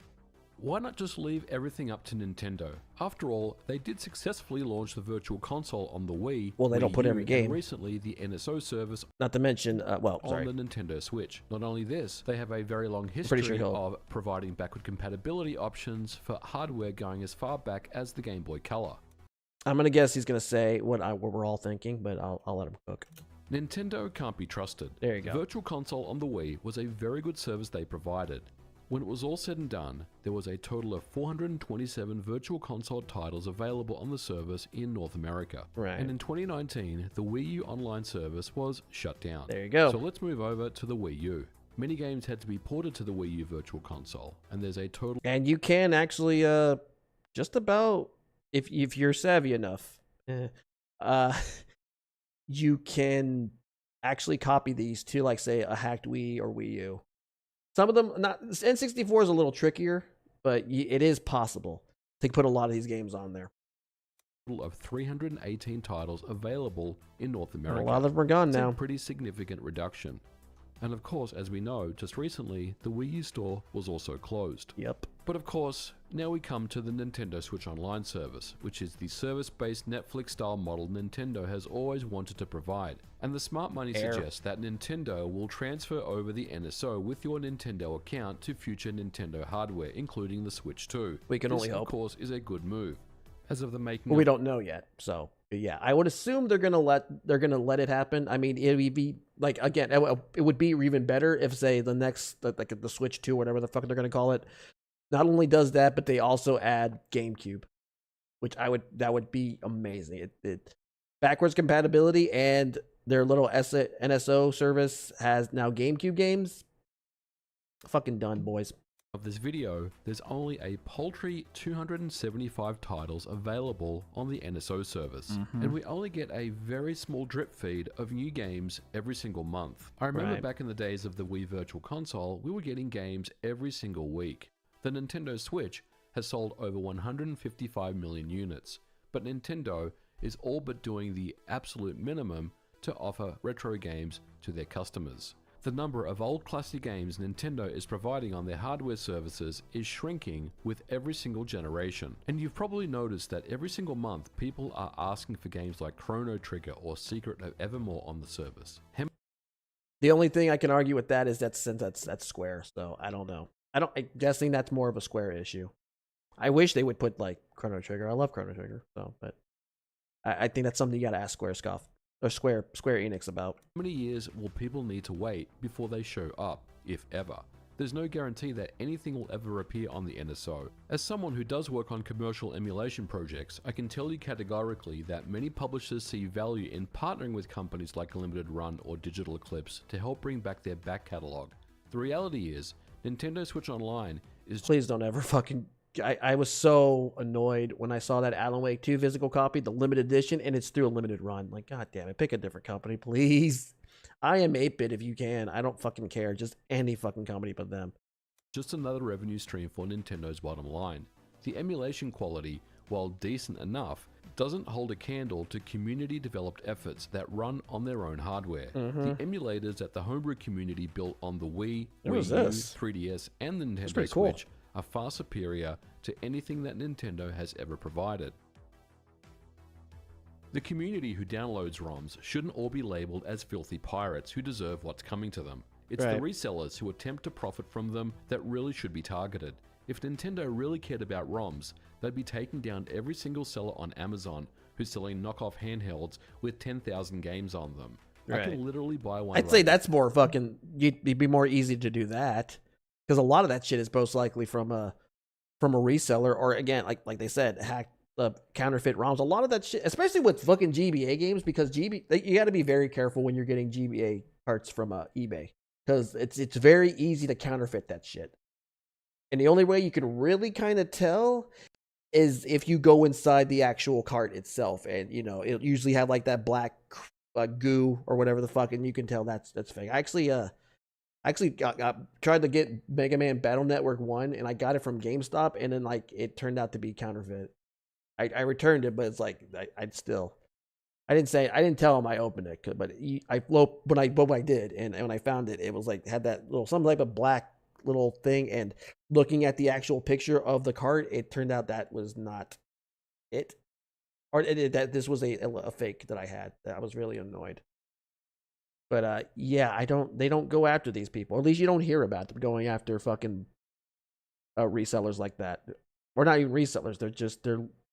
Why not just leave everything up to Nintendo? After all, they did successfully launch the Virtual Console on the Wii. Well, they don't put every game. And recently, the NSO service. Not to mention, on the Nintendo Switch. Not only this, they have a very long history of providing backward compatibility options for hardware going as far back as the Game Boy Color. I'm gonna guess he's gonna say what we're all thinking, but I'll let him cook. Nintendo can't be trusted. There you go. Virtual Console on the Wii was a very good service they provided. When it was all said and done, there was a total of 427 Virtual Console titles available on the service in North America. Right. And in 2019, the Wii U online service was shut down. There you go. So let's move over to the Wii U. Many games had to be ported to the Wii U Virtual Console, and there's a total... And you can actually, just about, if you're savvy enough, you can actually copy these to, like, say, a hacked Wii or Wii U. Some of them, N64 is a little trickier, but it is possible to put a lot of these games on there. Of 318 titles available in North America. And a lot of them are gone now. A pretty significant reduction. And of course, as we know, just recently, the Wii U store was also closed. Yep. But of course, now we come to the Nintendo Switch Online service, which is the service-based Netflix-style model Nintendo has always wanted to provide. And the smart money suggests that Nintendo will transfer over the NSO with your Nintendo account to future Nintendo hardware, including the Switch 2. We can only hope. Of course, is a good move. As of the making, well, we don't know yet. So yeah, I would assume they're gonna let it happen. I mean, it would be like, again, it would be even better if, say, the Switch 2, whatever the fuck they're gonna call it, not only does that, but they also add GameCube, which that would be amazing. It backwards compatibility, and their little NSO service has now GameCube games. Fucking done, boys. Of this video, there's only a paltry 275 titles available on the NSO service, and we only get a very small drip feed of new games every single month. I remember back in the days of the Wii Virtual Console, we were getting games every single week. The Nintendo Switch has sold over 155 million units, but Nintendo is all but doing the absolute minimum to offer retro games to their customers. The number of old classic games Nintendo is providing on their hardware services is shrinking with every single generation. And you've probably noticed that every single month people are asking for games like Chrono Trigger or Secret of Evermore on the service. The only thing I can argue with that is that's Square, so I don't know. I'm guessing that's more of a Square issue. I wish they would put, like, Chrono Trigger. I love Chrono Trigger, so, but I think that's something you gotta ask Square Enix about. How many years will people need to wait before they show up, if ever? there's no guarantee that anything will ever appear on the NSO. As someone who does work on commercial emulation projects, I can tell you categorically that many publishers see value in partnering with companies like Limited Run or Digital Eclipse to help bring back their back catalog. The reality is, Nintendo Switch Online is... Please don't ever fucking... I was so annoyed when I saw that Alan Wake 2 physical copy, the limited edition, and it's through a limited run. Like, god damn it, pick a different company, please. I am 8-bit if you can. I don't fucking care. Just any fucking company but them. Just another revenue stream for Nintendo's bottom line. The emulation quality, while decent enough, doesn't hold a candle to community-developed efforts that run on their own hardware. The emulators that the homebrew community built on the Wii, Wii U, 3DS, and the Nintendo Switch are far superior to anything that Nintendo has ever provided. The community who downloads ROMs shouldn't all be labeled as filthy pirates who deserve what's coming to them. It's the resellers who attempt to profit from them that really should be targeted. If Nintendo really cared about ROMs, they'd be taking down every single seller on Amazon who's selling knockoff handhelds with 10,000 games on them. I can literally buy one. I'd say that's more fucking... It'd be more easy to do that. Because a lot of that shit is most likely from a reseller, or again, like they said, hacked counterfeit ROMs. A lot of that shit, especially with fucking GBA games, because you got to be very careful when you're getting GBA parts from eBay, because it's very easy to counterfeit that shit. And the only way you can really kind of tell is if you go inside the actual cart itself, and it'll usually have like that black goo or whatever the fuck, and you can tell that's fake. I actually tried to get Mega Man Battle Network 1, and I got it from GameStop, and then like it turned out to be counterfeit. I returned it, but it's like I didn't tell him I opened it, but when I did, and when I found it, it was like had that little some type of black little thing, and looking at the actual picture of the cart, it turned out that was not it, or that this was a fake that I had. I was really annoyed. But yeah, they don't go after these people. Or at least you don't hear about them going after fucking resellers like that. Or not even resellers.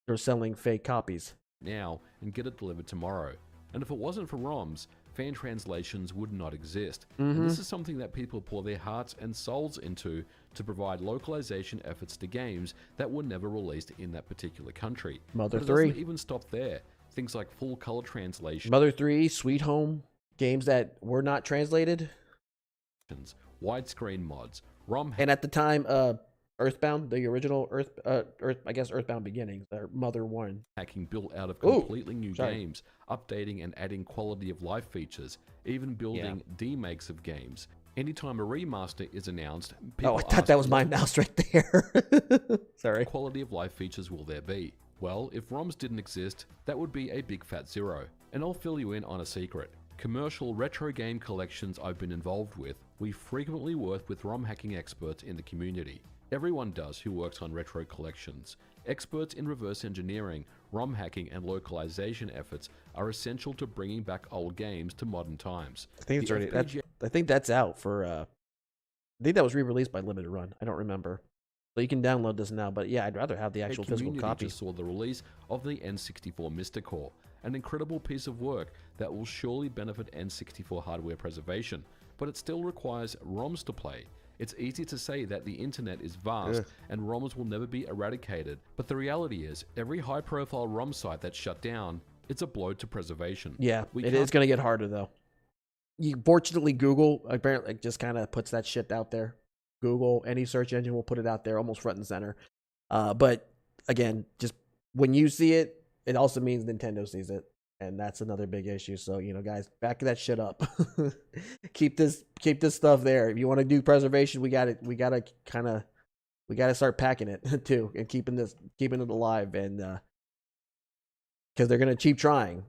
They're selling fake copies now and get it delivered tomorrow. And if it wasn't for ROMs, fan translations would not exist. And this is something that people pour their hearts and souls into to provide localization efforts to games that were never released in that particular country. Mother but it 3 doesn't even stop there. Things like full color translation. Mother 3, Sweet Home. Games that were not translated, widescreen mods, ROM, and at the time, Earthbound, the original Earthbound Beginnings, or Mother 1, hacking built out of completely new games, updating and adding quality of life features, even building demakes of games. Anytime a remaster is announced, people I thought that was my mouse right there. Sorry. Quality of life features will there be? Well, if ROMs didn't exist, that would be a big fat zero. And I'll fill you in on a secret. Commercial retro game collections I've been involved with, we frequently work with ROM hacking experts in the community. Everyone does who works on retro collections. Experts in reverse engineering, ROM hacking and localization efforts are essential to bringing back old games to modern times. I think it's already. I think that's out for. I think that was re-released by Limited Run. I don't remember. So you can download this now, but yeah, I'd rather have the actual physical copy. Just saw the release of the N64 Mr. Core, an incredible piece of work that will surely benefit N64 hardware preservation, but it still requires ROMs to play. It's easy to say that the internet is vast and ROMs will never be eradicated, but the reality is every high-profile ROM site that's shut down, it's a blow to preservation. Yeah, it is going to get harder though. Fortunately, Google apparently just kind of puts that shit out there. Google, any search engine will put it out there almost front and center. But again, just when you see it, it also means Nintendo sees it, and that's another big issue. So, guys, back that shit up. keep this stuff there. If you want to do preservation, we gotta start packing it too, and keeping it alive, and because they're gonna keep trying.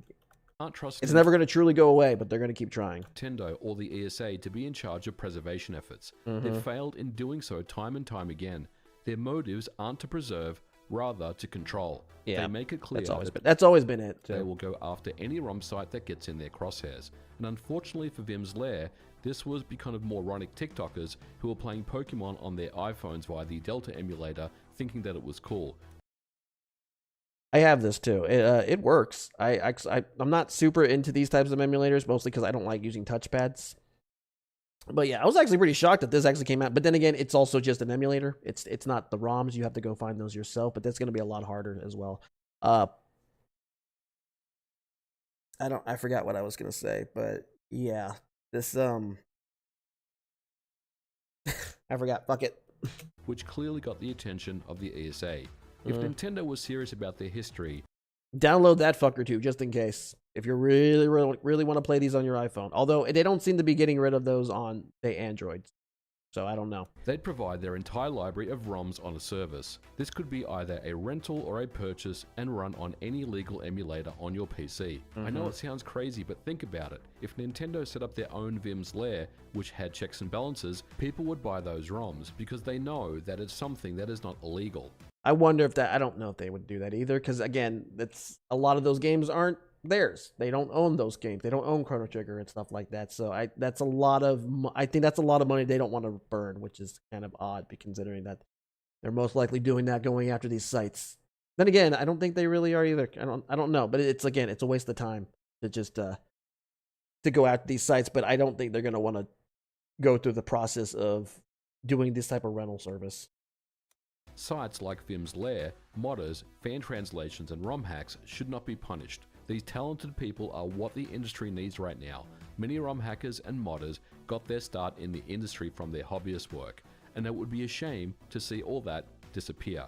It's never going to truly go away, but they're going to keep trying. Nintendo or the ESA to be in charge of preservation efforts. They've failed in doing so time and time again. Their motives aren't to preserve, rather to control. Yeah, they make it clear that's always been it. They will go after any ROM site that gets in their crosshairs. And unfortunately for Vim's Lair, this was because of moronic TikTokers who were playing Pokemon on their iPhones via the Delta emulator, thinking that it was cool. I have this too. It works. I'm not super into these types of emulators, mostly because I don't like using touchpads. But yeah, I was actually pretty shocked that this actually came out. But then again, it's also just an emulator. It's not the ROMs. You have to go find those yourself. But that's going to be a lot harder as well. I forgot what I was going to say. But yeah, this I forgot. Fuck it. Which clearly got the attention of the ESA. If Nintendo was serious about their history, download that fucker too, just in case. If you really want to play these on your iPhone. Although they don't seem to be getting rid of those on the Androids. So I don't know. They'd provide their entire library of ROMs on a service. This could be either a rental or a purchase and run on any legal emulator on your PC. I know it sounds crazy, but think about it. If Nintendo set up their own Vim's Lair, which had checks and balances, people would buy those ROMs because they know that it's something that is not illegal. I wonder if that, I don't know if they would do that either, because again, that's a lot of those games aren't theirs. They don't own those games. They don't own Chrono Trigger and stuff like that. So I think that's a lot of money they don't want to burn, which is kind of odd, considering that they're most likely doing that going after these sites. Then again, I don't think they really are either. I don't know, but it's a waste of time to just to go after these sites. But I don't think they're gonna want to go through the process of doing this type of rental service. Sites like Vim's Lair, modders, fan translations, and ROM hacks should not be punished. These talented people are what the industry needs right now. Many ROM hackers and modders got their start in the industry from their hobbyist work, and it would be a shame to see all that disappear.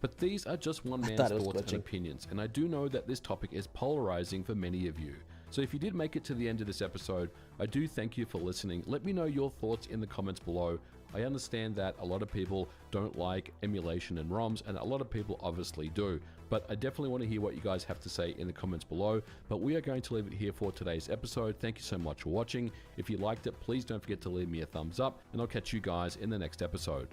But these are just one man's thoughts and opinions, and I do know that this topic is polarizing for many of you. So if you did make it to the end of this episode, I do thank you for listening. Let me know your thoughts in the comments below. I understand that a lot of people don't like emulation and ROMs, and a lot of people obviously do. But I definitely want to hear what you guys have to say in the comments below. But we are going to leave it here for today's episode. Thank you so much for watching. If you liked it, please don't forget to leave me a thumbs up, and I'll catch you guys in the next episode.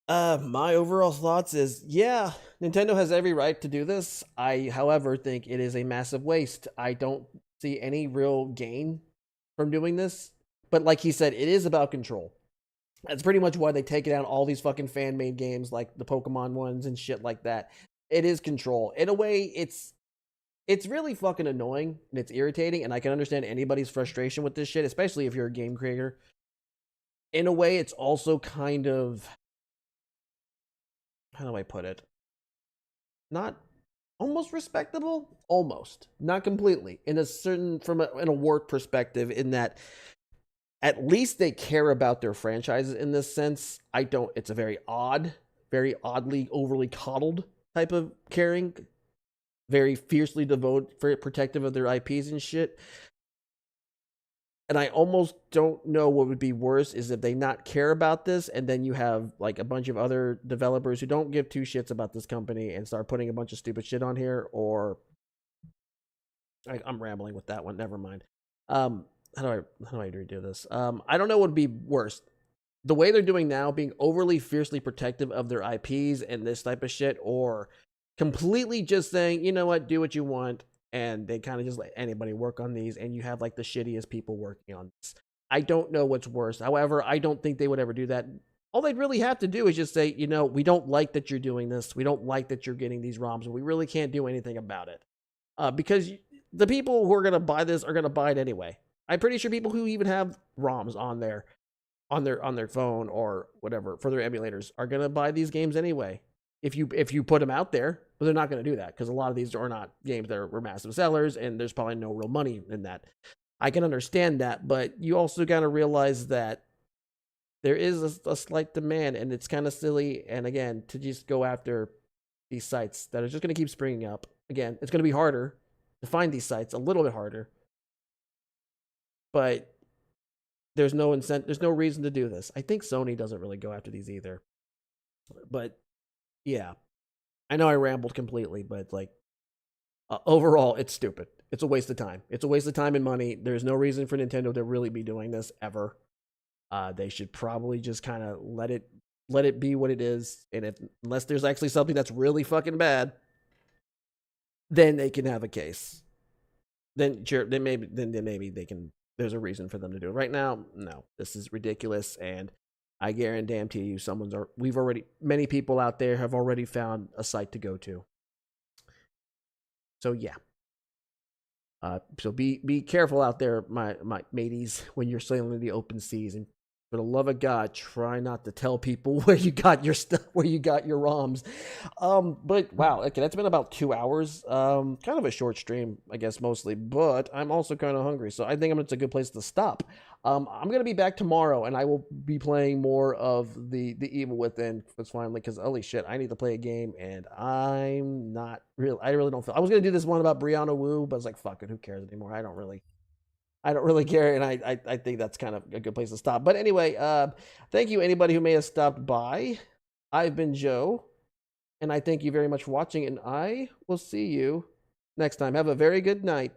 My overall thoughts is, yeah, Nintendo has every right to do this. I, however, think it is a massive waste. I don't see any real gain from doing this. But like he said, it is about control. That's pretty much why they take down all these fucking fan-made games like the Pokemon ones and shit like that. It is control. In a way, it's really fucking annoying and it's irritating, and I can understand anybody's frustration with this shit, especially if you're a game creator. In a way, it's also kind of, how do I put it? Not almost respectable? Almost. Not completely. In a certain, in a work perspective, in that at least they care about their franchises in this sense. It's a very oddly, overly coddled type of caring. Very fiercely devoted, very protective of their IPs and shit. And I almost don't know what would be worse is if they not care about this, and then you have like a bunch of other developers who don't give two shits about this company and start putting a bunch of stupid shit on here, or I'm rambling with that one. Never mind. How do I redo this? I don't know what would be worse. The way they're doing now, being overly fiercely protective of their IPs and this type of shit, or completely just saying, you know what, do what you want, and they kind of just let anybody work on these, and you have like the shittiest people working on this. I don't know what's worse. However, I don't think they would ever do that. All they'd really have to do is just say, you know, we don't like that you're doing this. We don't like that you're getting these ROMs, and we really can't do anything about it. Because the people who are going to buy this are going to buy it anyway. I'm pretty sure people who even have ROMs on their phone or whatever for their emulators are going to buy these games anyway. If you put them out there, but they're not going to do that because a lot of these are not games that were massive sellers, and there's probably no real money in that. I can understand that, but you also got to realize that there is a slight demand, and it's kind of silly. And again, to just go after these sites that are just going to keep springing up. Again, it's going to be harder to find these sites, a little bit harder. But there's no incentive, there's no reason to do this. I think Sony doesn't really go after these either. But yeah, I know I rambled completely, but like overall, it's stupid. It's a waste of time. It's a waste of time and money. There's no reason for Nintendo to really be doing this ever. They should probably just kind of let it be what it is. And unless there's actually something that's really fucking bad, then they can have a case. Then sure, then maybe they can. There's a reason for them to do it. Right now, no. This is ridiculous, and I guarantee you, many people out there have already found a site to go to. So yeah. So be careful out there, my mateys, when you're sailing in the open seas. And for the love of God, try not to tell people where you got your stuff, where you got your ROMs. But wow, okay, that's been about 2 hours. Kind of a short stream, I guess, mostly. But I'm also kind of hungry, so I think it's a good place to stop. I'm gonna be back tomorrow, and I will be playing more of the Evil Within. That's finally, because holy shit, I need to play a game, and I'm not real. I really don't feel. I was gonna do this one about Brianna Wu, but I was like, fuck it, who cares anymore? I don't really care, and I think that's kind of a good place to stop. But anyway, thank you anybody who may have stopped by. I've been Joe, and I thank you very much for watching, and I will see you next time. Have a very good night.